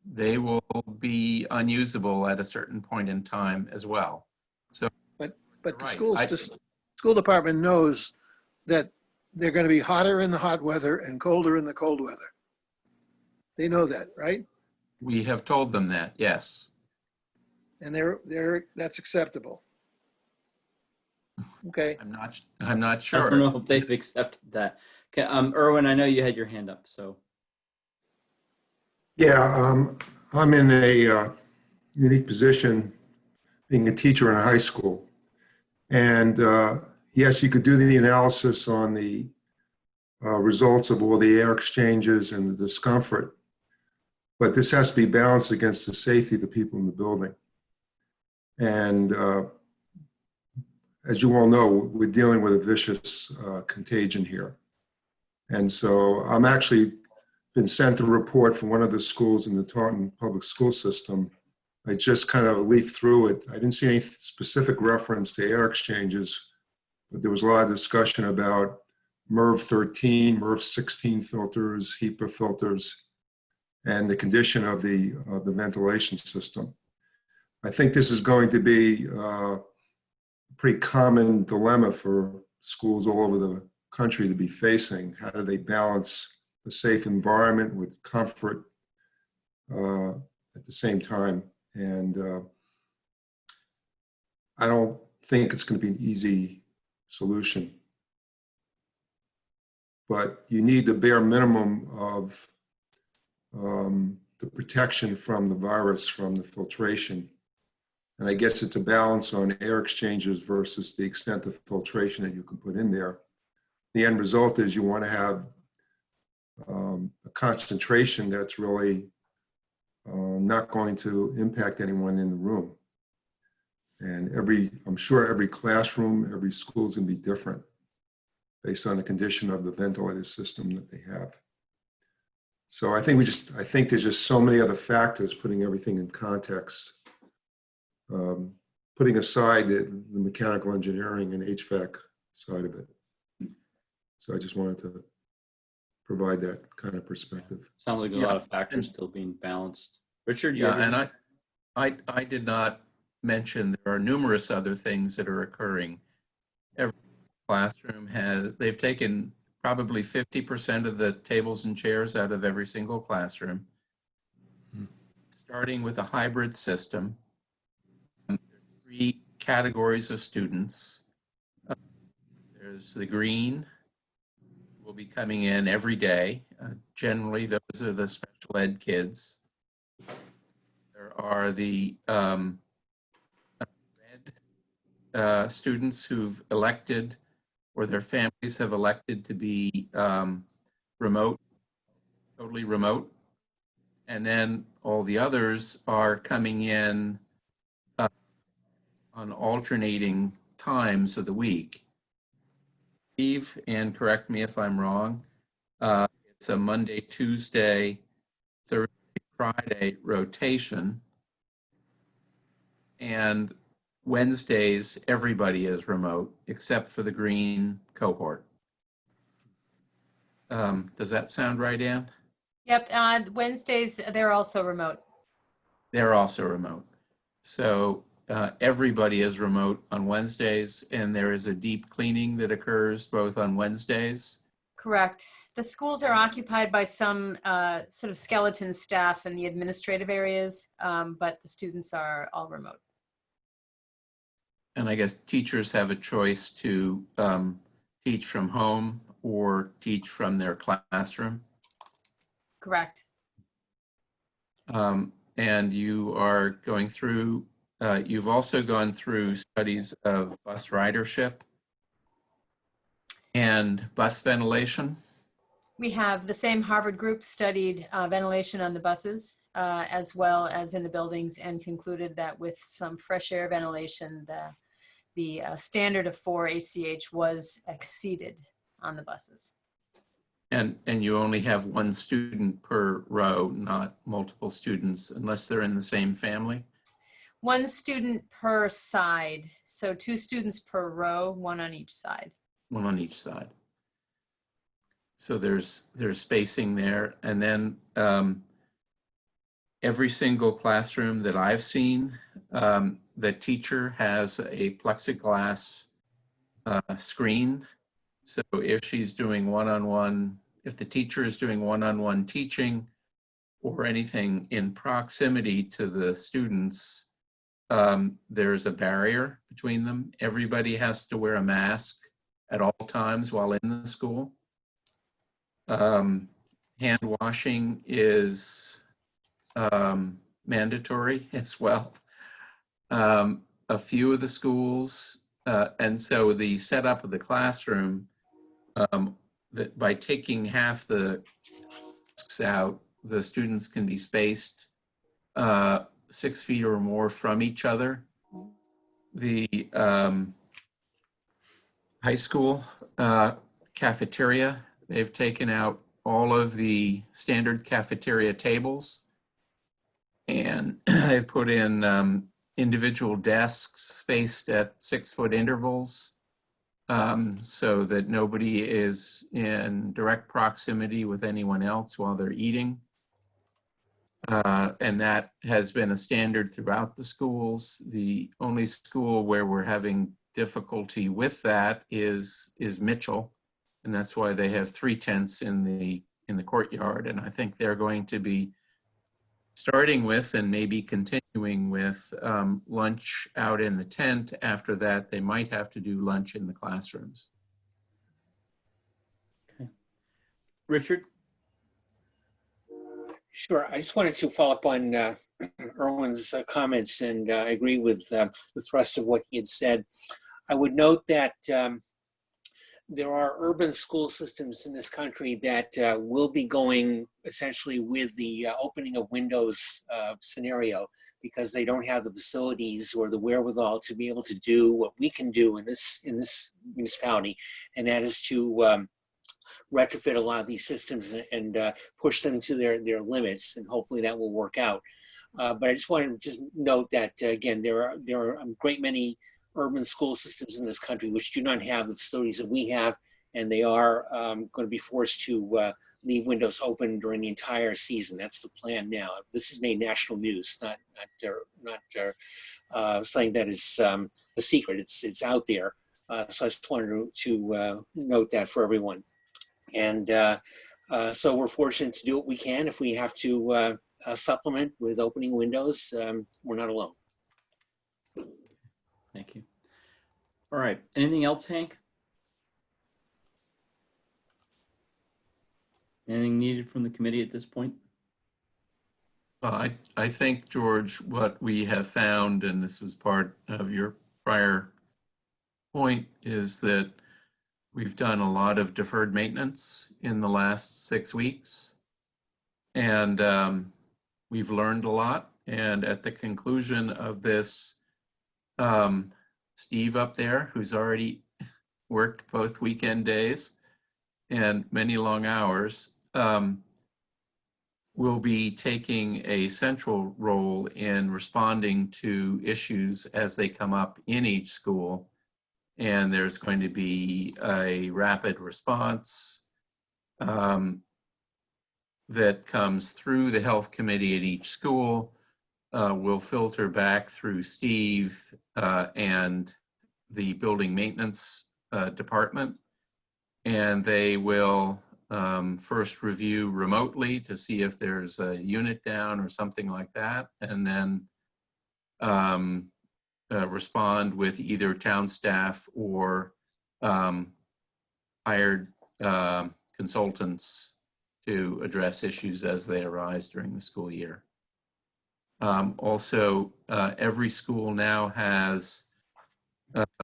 they will be unusable at a certain point in time as well. So, but the school department knows that they're going to be hotter in the hot weather and colder in the cold weather. They know that, right? We have told them that, yes. And that's acceptable. Okay. I'm not sure. I don't know if they've accepted that. Okay, Erwin, I know you had your hand up, so. Yeah, I'm in a unique position being a teacher in a high school. And yes, you could do the analysis on the results of all the air exchanges and the discomfort. But this has to be balanced against the safety of the people in the building. And as you all know, we're dealing with a vicious contagion here. And so I'm actually been sent a report from one of the schools in the Taunton public school system. I just kind of leafed through it. I didn't see any specific reference to air exchanges, but there was a lot of discussion about MERV 13, MERV 16 filters, HEPA filters, and the condition of the ventilation system. I think this is going to be a pretty common dilemma for schools all over the country to be facing. How do they balance a safe environment with comfort at the same time? And I don't think it's going to be an easy solution. But you need the bare minimum of the protection from the virus, from the filtration. And I guess it's a balance on air exchanges versus the extent of filtration that you can put in there. The end result is you want to have a concentration that's really not going to impact anyone in the room. And I'm sure every classroom, every school is going to be different based on the condition of the ventilator system that they have. So I think there's just so many other factors, putting everything in context, putting aside the mechanical engineering and HVAC side of it. So I just wanted to provide that kind of perspective. Sounds like a lot of factors still being balanced. Richard? Yeah, and I did not mention there are numerous other things that are occurring. Every classroom they've taken probably 50% of the tables and chairs out of every single classroom, starting with a hybrid system. Three categories of students. There's the green, will be coming in every day. Generally, those are the special ed kids. There are the red students who've elected, or their families have elected to be remote, totally remote. And then all the others are coming in on alternating times of the week. Steve, and correct me if I'm wrong, it's a Monday, Tuesday, Thursday, Friday rotation. And Wednesdays, everybody is remote except for the green cohort. Does that sound right, Ann? Yep, Wednesdays, they're also remote. They're also remote. So everybody is remote on Wednesdays, and there is a deep cleaning that occurs both on Wednesdays. Correct. The schools are occupied by some sort of skeleton staff in the administrative areas, but the students are all remote. And I guess teachers have a choice to teach from home or teach from their classroom. Correct. And you are going through, you've also gone through studies of bus ridership and bus ventilation. We have the same Harvard group studied ventilation on the buses as well as in the buildings, and concluded that with some fresh air ventilation, the standard of 4 ACH was exceeded on the buses. And you only have one student per row, not multiple students, unless they're in the same family? One student per side. So 2 students per row, 1 on each side. 1 on each side. So there's spacing there. And then every single classroom that I've seen, the teacher has a plexiglass screen. So if she's doing one-on-one, if the teacher is doing one-on-one teaching or anything in proximity to the students, there's a barrier between them. Everybody has to wear a mask at all times while in the school. Hand washing is mandatory as well. A few of the schools, and so the setup of the classroom that by taking half the desks out, the students can be spaced 6 feet or more from each other. The high school cafeteria, they've taken out all of the standard cafeteria tables, and they've put in individual desks spaced at 6-foot intervals, so that nobody is in direct proximity with anyone else while they're eating. And that has been a standard throughout the schools. The only school where we're having difficulty with that is Mitchell, and that's why they have 3 tents in the courtyard. And I think they're going to be starting with and maybe continuing with lunch out in the tent. After that, they might have to do lunch in the classrooms. Okay. Richard? Sure. I just wanted to follow up on Erwin's comments, and I agree with the thrust of what he had said. I would note that there are urban school systems in this country that will be going essentially with the opening of windows scenario, because they don't have the facilities or the wherewithal to be able to do what we can do in this municipality, and that is to retrofit a lot of these systems and push them to their limits, and hopefully that will work out. But I just wanted to just note that again, there are a great many urban school systems in this country which do not have the facilities that we have, and they are going to be forced to leave windows open during the entire season. That's the plan now. This has made national news, not something that is a secret. It's out there. So I just wanted to note that for everyone. And so we're fortunate to do what we can. If we have to supplement with opening windows, we're not alone. Thank you. All right. Anything else, Hank? Anything needed from the committee at this point? I think, George, what we have found, and this was part of your prior point, is that we've done a lot of deferred maintenance in the last 6 weeks, and we've learned a lot. And at the conclusion of this, Steve up there, who's already worked both weekend days and many long hours, will be taking a central role in responding to issues as they come up in each school. And there's going to be a rapid response that comes through the health committee at each school, will filter back through Steve and the building maintenance department. And they will first review remotely to see if there's a unit down or something like that, and then respond with either town staff or hired consultants to address issues as they arise during the school year. Also, every school now has,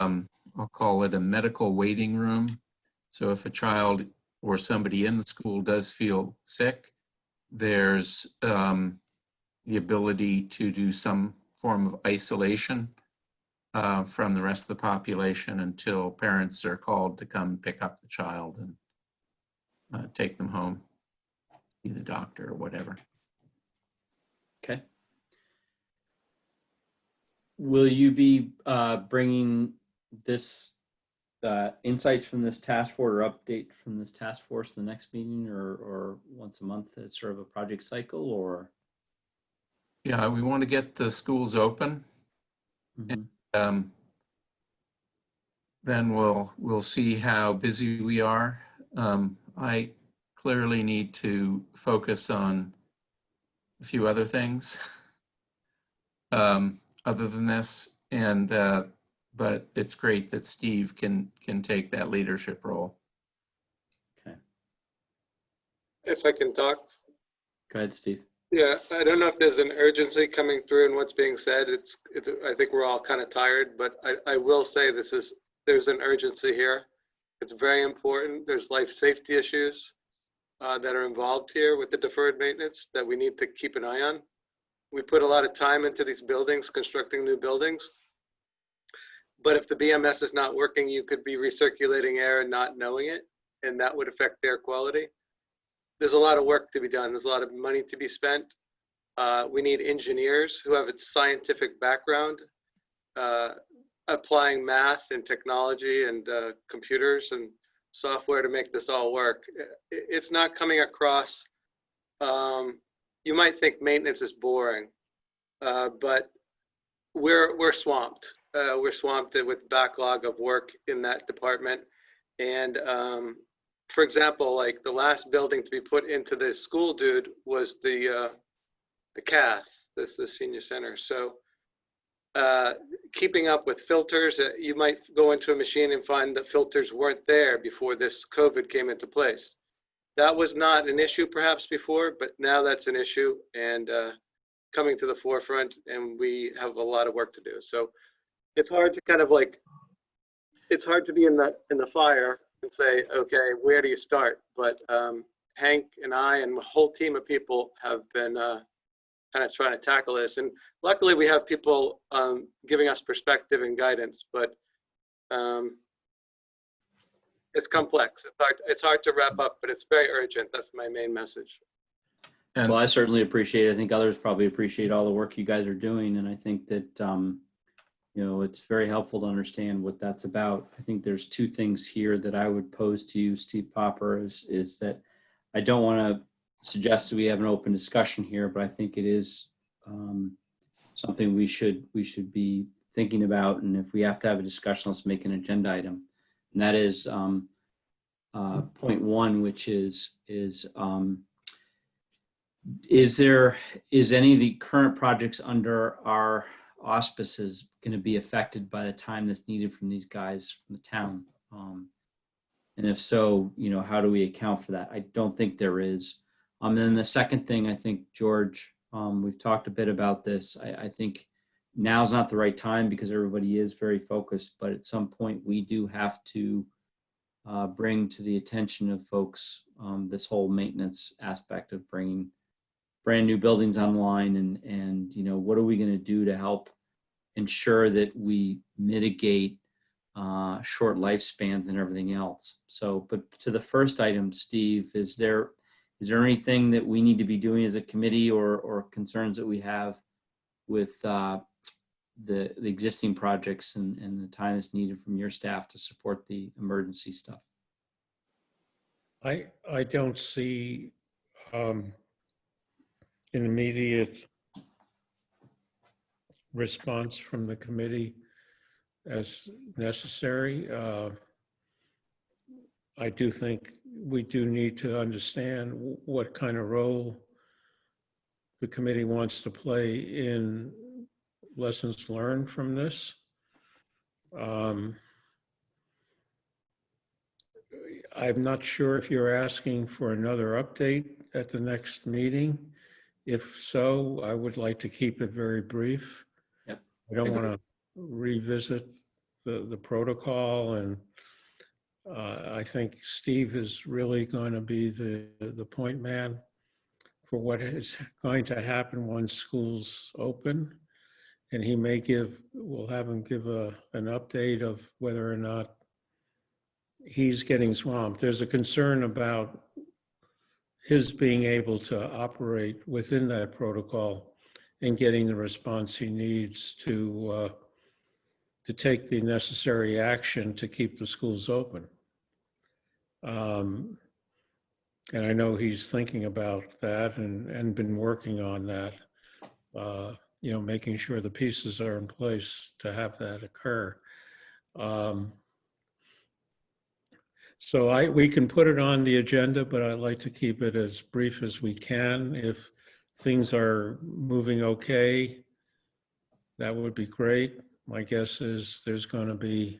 I'll call it a medical waiting room. So if a child or somebody in the school does feel sick, there's the ability to do some form of isolation from the rest of the population until parents are called to come pick up the child and take them home, see the doctor or whatever. Okay. Will you be bringing this insights from this task force or update from this task force the next meeting, or once a month as sort of a project cycle, or? Yeah, we want to get the schools open. Mm-hmm. And, then we'll see how busy we are. I clearly need to focus on a few other things other than this, and but it's great that Steve can take that leadership role. Okay. If I can talk. Go ahead, Steve. Yeah, I don't know if there's an urgency coming through in what's being said. I think we're all kind of tired, but I will say there's an urgency here. It's very important. There's life safety issues that are involved here with the deferred maintenance that we need to keep an eye on. We put a lot of time into these buildings, constructing new buildings. But if the BMS is not working, you could be recirculating air and not knowing it, and that would affect air quality. There's a lot of work to be done. There's a lot of money to be spent. We need engineers who have a scientific background, applying math and technology and computers and software to make this all work. It's not coming across, you might think maintenance is boring, but we're swamped. We're swamped with backlog of work in that department. And for example, like the last building to be put into the school dude was the CATH, the senior center. So keeping up with filters, you might go into a machine and find that filters weren't there before this COVID came into place. That was not an issue perhaps before, but now that's an issue and coming to the forefront, and we have a lot of work to do. So it's hard to kind of like, it's hard to be in the fire and say, okay, where do you start? But Hank and I and a whole team of people have been kind of trying to tackle this. And luckily we have people giving us perspective and guidance, but it's complex. It's hard to wrap up, but it's very urgent. That's my main message. Well, I certainly appreciate it. I think others probably appreciate all the work you guys are doing. And I think that, you know, it's very helpful to understand what that's about. I think there's two things here that I would pose to you, Steve Popper, is that I don't want to suggest that we have an open discussion here, but I think it is something we should be thinking about. And if we have to have a discussion, let's make an agenda item. And that is point one, which is any of the current projects under our auspices going to be affected by the time that's needed from these guys from the town? And if so, you know, how do we account for that? I don't think there is. And then the second thing, I think, George, we've talked a bit about this. I think now's not the right time because everybody is very focused, but at some point we do have to bring to the attention of folks this whole maintenance aspect of bringing brand new buildings online, and you know, what are we going to do to help ensure that we mitigate short lifespans and everything else? So, but to the first item, Steve, is there anything that we need to be doing as a committee or concerns that we have with the existing projects and the time that's needed from your staff to support the emergency stuff? I don't see an immediate response from the committee as necessary. I do think we do need to understand what kind of role the committee wants to play in lessons learned from this. I'm not sure if you're asking for another update at the next meeting. If so, I would like to keep it very brief. Yep. I don't want to revisit the protocol, and I think Steve is really going to be the point man for what is going to happen once schools open. And he may we'll have him give an update of whether or not he's getting swamped. There's a concern about his being able to operate within that protocol and getting the response he needs to take the necessary action to keep the schools open. And I know he's thinking about that and been working on that, you know, making sure the pieces are in place to have that occur. So we can put it on the agenda, but I'd like to keep it as brief as we can. If things are moving okay, that would be great. My guess is there's going to be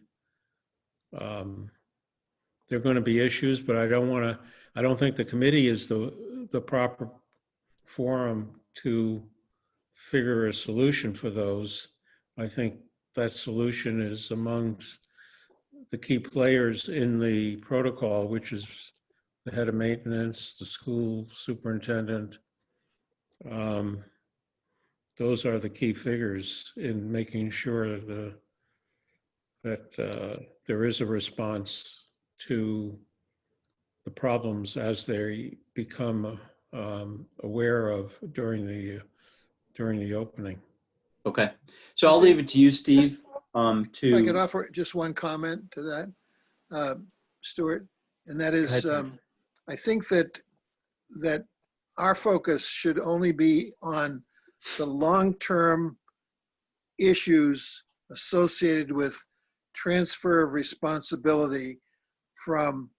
there are going to be issues, but I don't think the committee is the proper forum to figure a solution for those. I think that solution is amongst the key players in the protocol, which is the head of maintenance, the school superintendent. Those are the key figures in making sure that there is a response to the problems as they become aware of during the opening. Okay. So I'll leave it to you, Steve, If I could to, offer just one comment to that, Stuart, and that is, I think that our focus should only be on the long-term issues associated with transfer of responsibility from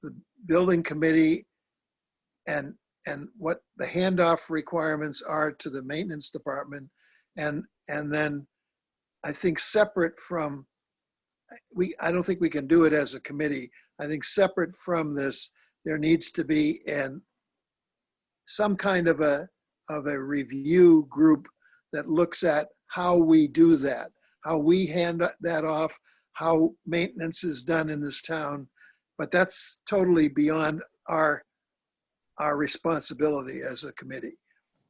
the building committee and what the handoff requirements are to the maintenance department. And then I think separate from, I don't think we can do it as a committee. I think separate from this, there needs to be some kind of a review group that looks at how we do that, how we hand that off, how maintenance is done in this town. But that's totally beyond our responsibility as a committee.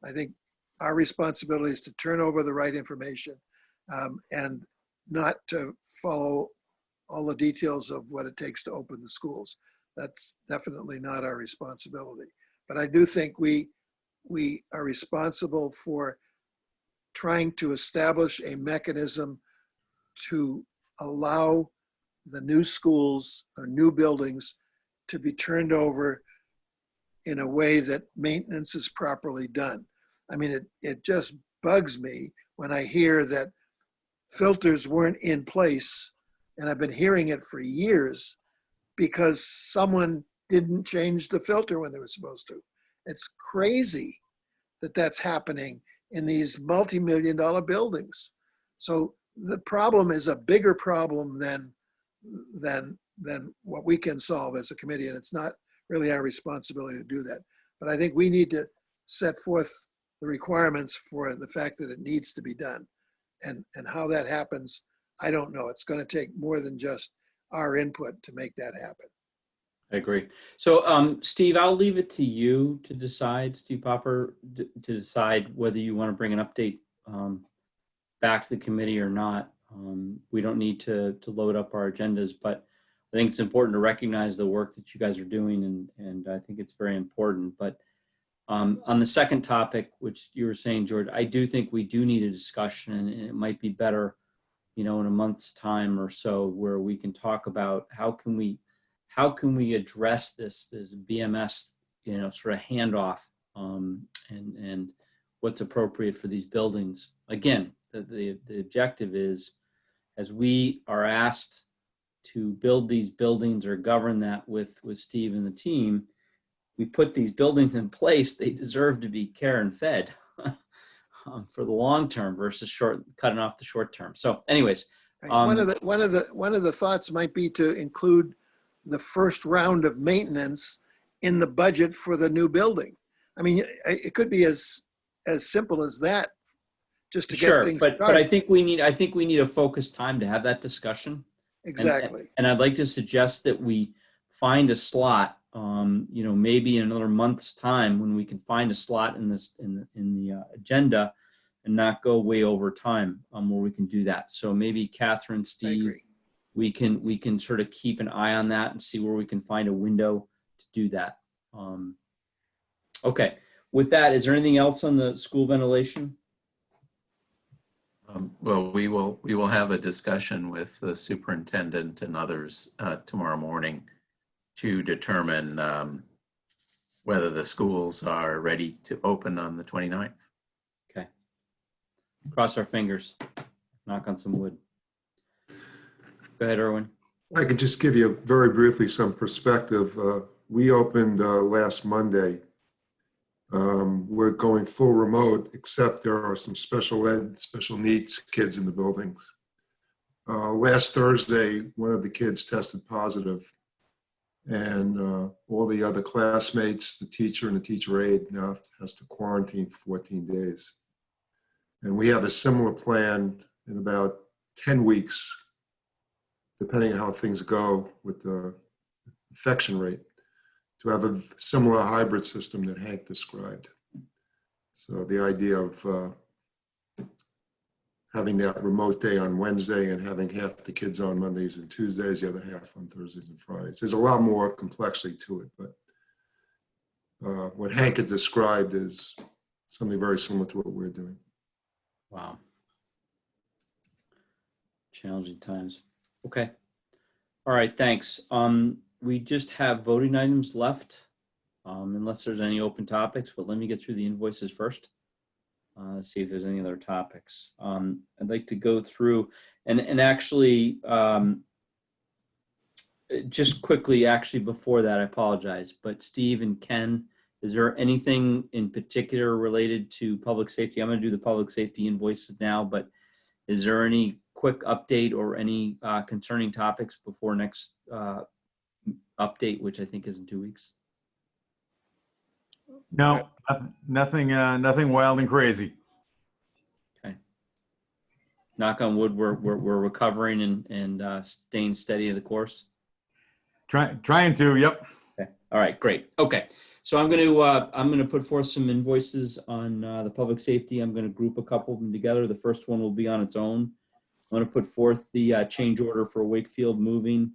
I think our responsibility is to turn over the right information and not to follow all the details of what it takes to open the schools. That's definitely not our responsibility. But I do think we are responsible for trying to establish a mechanism to allow the new schools or new buildings to be turned over in a way that maintenance is properly done. I mean, it just bugs me when I hear that filters weren't in place, and I've been hearing it for years because someone didn't change the filter when they were supposed to. It's crazy that that's happening in these multi-million-dollar buildings. So the problem is a bigger problem than what we can solve as a committee, and it's not really our responsibility to do that. But I think we need to set forth the requirements for the fact that it needs to be done. And how that happens, I don't know. It's going to take more than just our input to make that happen. I agree. So Steve, I'll leave it to you to decide, Steve Popper, to decide whether you want to bring an update back to the committee or not. We don't need to load up our agendas, but I think it's important to recognize the work that you guys are doing, and I think it's very important. But on the second topic, which you were saying, George, I do think we do need a discussion, and it might be better, in a month's time or so, where we can talk about how can we address this BMS, sort of handoff, and what's appropriate for these buildings. Again, the objective is, as we are asked to build these buildings or govern that with Steve and the team, we put these buildings in place. They deserve to be care and fed for the long term versus cutting off the short term. So, anyways, one of the thoughts might be to include the first round of maintenance in the budget for the new building. I mean, it could be as simple as that, just to get things started. But I think we need a focused time to have that discussion. Exactly. And I'd like to suggest that we find a slot, maybe in another month's time, when we can find a slot in the agenda and not go way over time, where we can do that. So maybe Catherine, Steve, we can sort of keep an eye on that and see where we can find a window to do that. Okay. With that, is there anything else on the school ventilation? Well, we will have a discussion with the superintendent and others tomorrow morning to determine whether the schools are ready to open on the 29th. Okay. Cross our fingers. Knock on some wood. Go ahead, Erwin. I could just give you very briefly some perspective. We opened last Monday. We're going full remote, except there are some special ed, special needs kids in the buildings. Last Thursday, one of the kids tested positive, and all the other classmates, the teacher and the teacher aide, now has to quarantine for 14 days. And we have a similar plan in about 10 weeks. depending on how things go with the infection rate, to have a similar hybrid system that Hank described. So the idea of having that remote day on Wednesday and having half the kids on Mondays and Tuesdays, the other half on Thursdays and Fridays. There's a lot more complexity to it, but what Hank had described is something very similar to what we're doing. Wow. Challenging times. Okay. All right, thanks. We just have voting items left, unless there's any open topics, but let me get through the invoices first. See if there's any other topics. I'd like to go through and actually, just quickly, actually before that, I apologize, but Steve and Ken, is there anything in particular related to public safety? I'm going to do the public safety invoices now, but is there any quick update or any concerning topics before next update, which I think is in 2 weeks? No, nothing wild and crazy. Okay. Knock on wood, we're recovering and staying steady of the course. Trying to, yep. Okay. All right, great. Okay. So I'm going to put forth some invoices on the public safety. I'm going to group a couple of them together. The first one will be on its own. I'm going to put forth the change order for Wakefield Moving.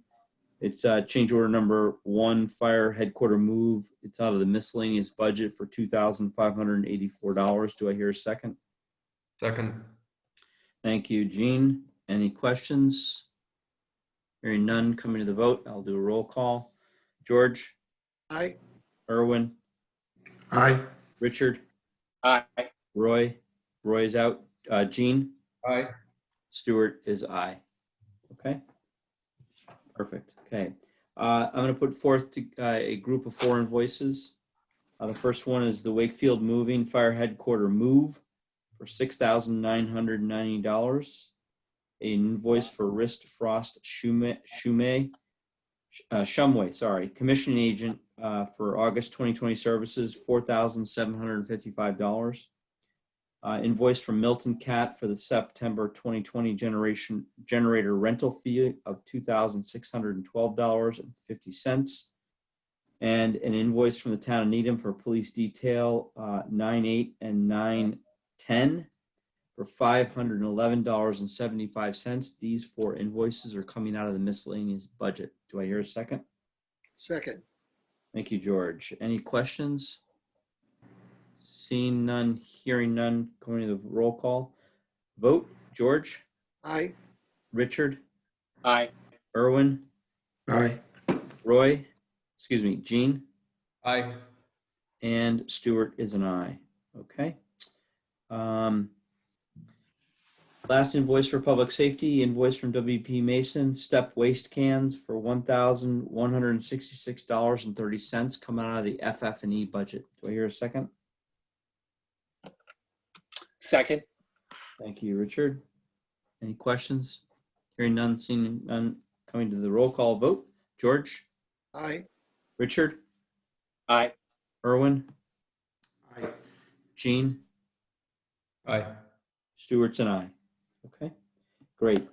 It's change order number 1, fire headquarter move. It's out of the miscellaneous budget for $2,584. Do I hear a second? Second. Thank you, Gene. Any questions? Hearing none, coming to the vote, I'll do a roll call. George? Aye. Irwin? Aye. Richard? Aye. Roy? Roy is out. Gene? Aye. Stewart is aye. Okay. Perfect. Okay. I'm going to put forth a group of 4 invoices. The first one is the Wakefield Moving Fire Headquarter Move for $6,990. An invoice for Rist Frost Shumway, commissioning agent for August 2020 services, $4,755. Invoice from Milton Cat for the September 2020 generator rental fee of $2,612.50. And an invoice from the town of Needham for police detail 9/8 and 9/10 for $511.75. These 4 invoices are coming out of the miscellaneous budget. Do I hear a second? Second. Thank you, George. Any questions? Seeing none, hearing none, going to the roll call. Vote. George? Aye. Richard? Aye. Irwin? Aye. Roy? Excuse me, Gene? Aye. And Stewart is an aye. Okay. Last invoice for public safety, invoice from WP Mason, step waste cans for $1,166.30 coming out of the FF&E budget. Do I hear a second? Second. Thank you, Richard. Any questions? Hearing none, seeing none, coming to the roll call vote. George? Aye. Richard? Aye. Irwin? Aye. Gene? Aye. Stewart's an aye. Okay, great.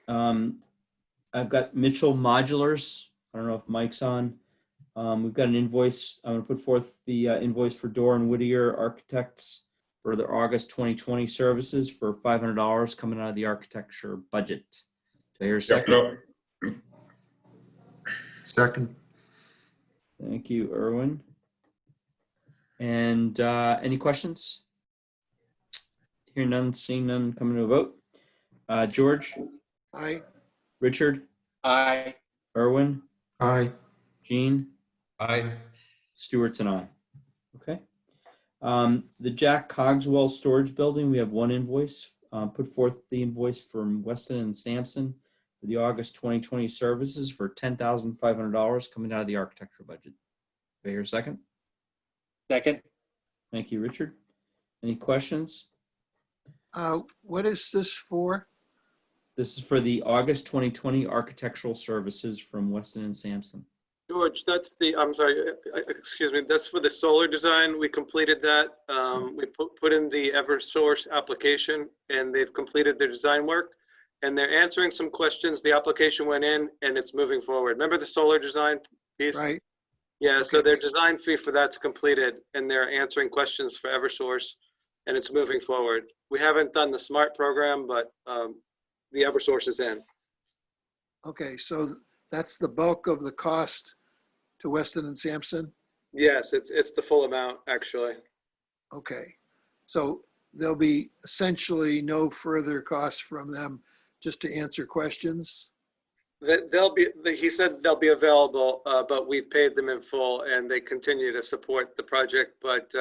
I've got Mitchell Modulars. I don't know if Mike's on. We've got an invoice. I'm going to put forth the invoice for Dorr and Whittier Architects for their August 2020 services for $500 coming out of the architecture budget. Do I hear a second? Second. Thank you, Irwin. And any questions? Hearing none, seeing none, coming to a vote. George? Aye. Richard? Aye. Irwin? Aye. Gene? Aye. Stewart's an aye. Okay. The Jack Cogswell Storage Building, we have 1 invoice. Put forth the invoice from Weston and Sampson for the August 2020 services for $10,500 coming out of the architecture budget. Do I hear a second? Second. Thank you, Richard. Any questions? What is this for? This is for the August 2020 architectural services from Weston and Sampson. George, that's the, I'm sorry, excuse me, that's for the solar design. We completed that. We put in the Eversource application and they've completed their design work. and they're answering some questions. The application went in and it's moving forward. Remember the solar design piece? Right. Yeah, so Okay. their design fee for that's completed and they're answering questions for Eversource and it's moving forward. We haven't done the SMART program, but the Eversource is in. Okay, so that's the bulk of the cost to Weston and Sampson? Yes, it's the full amount, actually. Okay, so there'll be essentially no further cost from them just to answer questions? He said they'll be available, but we've paid them in full and they continue to support the project. But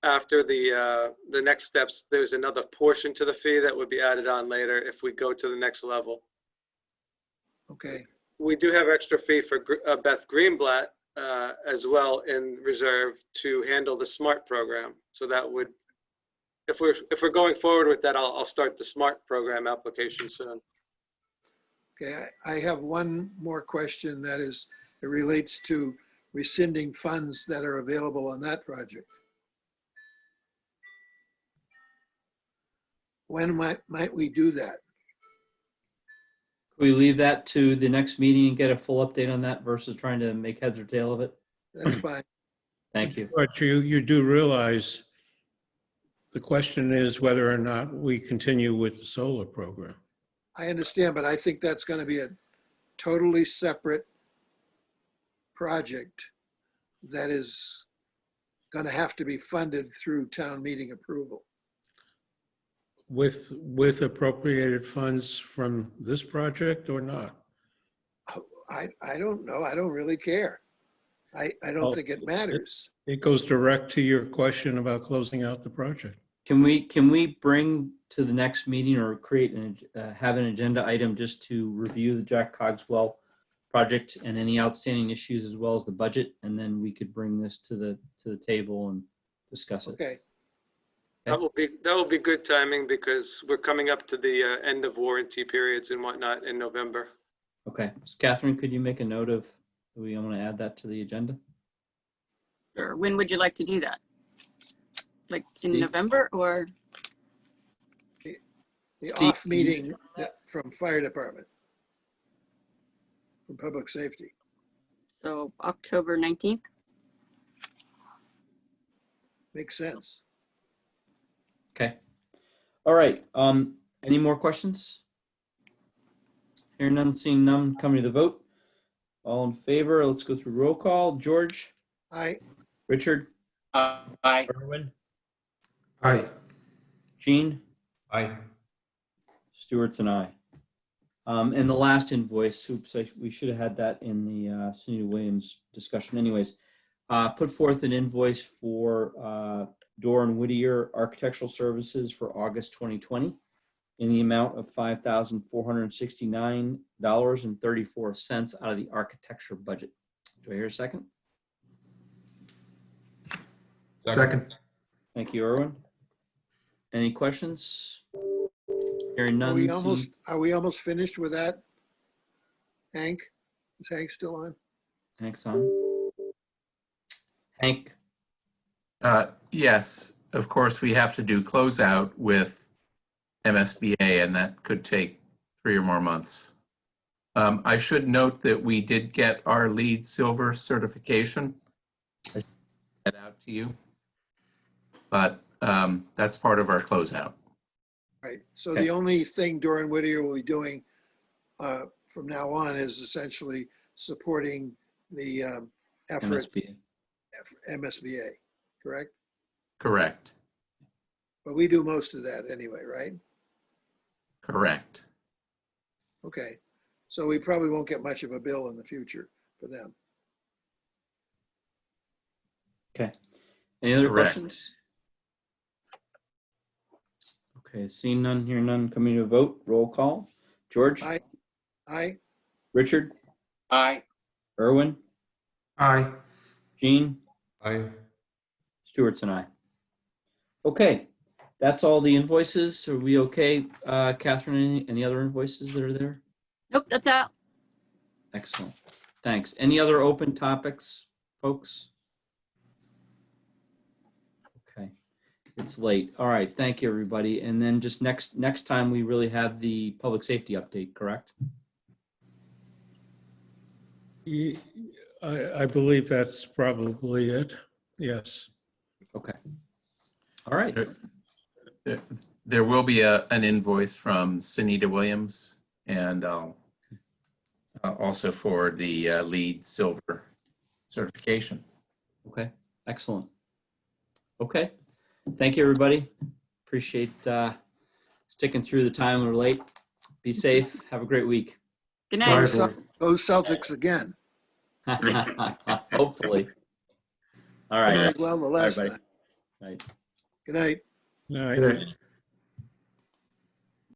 after the next steps, there's another portion to the fee that would be added on later if we go to the next level. Okay, We do have extra fee for Beth Greenblatt as well in reserve to handle the SMART program. So that would, if we're going forward with that, I'll start the SMART program application soon. okay, I have one more question that is, it relates to rescinding funds that are available on that project. When might we do that? Can we leave that to the next meeting and get a full update on that versus trying to make heads or tail of it? That's fine. Thank you. But you do realize the question is whether or not we continue with the solar program. I understand, but I think that's going to be a totally separate project that is going to have to be funded through town meeting approval. With appropriated funds from this project or not? I don't know. I don't really care. I don't think it matters. It goes direct to your question about closing out the project. Can we bring to the next meeting or create have an agenda item just to review the Jack Cogswell project and any outstanding issues as well as the budget, and then we could bring this to the table and discuss it. Okay. That will be good timing because we're coming up to the end of warranty periods and whatnot in November. Okay. So Catherine, could you make a note of, do we want to add that to the agenda? Sure. When would you like to do that? Like in Steve? November or? The Steve, off meeting from fire department, from public safety. So October 19th? Makes sense. Okay. All right. Any more questions? Hearing none, seeing none, coming to the vote. All in favor, let's go through roll call. George? Aye. Richard? Aye. Erwin? Aye. Jean? Aye. Stewart's an aye. And the last invoice, oops, we should have had that in the Sunita Williams discussion anyways. Put forth an invoice for Doran Whittier Architectural Services for August 2020 in the amount of $5,469.34 out of the architecture budget. Do I hear a second? Second. Thank you, Erwin. Any questions? Hearing none. Are we almost finished with that? Hank? Is Hank still on? Hank's on. Hank? Yes, of course, we have to do closeout with MSBA, and that could take 3 or more months. I should note that we did get our LEED Silver certification. I should get that out to you, but that's part of our closeout. Right. So Okay. the only thing Doran Whittier will be doing from now on is essentially supporting the effort MSBA, correct? Correct. But we do most of that anyway, right? Correct. Okay. So we probably won't get much of a bill in the future for them. Okay. Any other Correct. questions? Okay, seeing none, hearing none, coming to a vote, roll call. George? Aye. Aye. Richard? Aye. Erwin? Aye. Jean? Aye. Stewart's an aye. Okay, that's all the invoices. Are we okay? Catherine, any other invoices that are there? Nope, that's out. Excellent. Thanks. Any other open topics, folks? Okay. It's late. All right. Thank you, everybody. And then just next time we really have the public safety update, correct? I believe that's probably it. Yes. Okay. All right. There will be an invoice from Sunita Williams, and also for the lead silver certification. Okay. Excellent. Okay. Thank you, everybody. Appreciate sticking through the time. We're late. Be safe. Have a great week. Good Go night. Go Celtics again. Hopefully. All right. Well, the last Bye, time. Night. Good night. All right. Good night.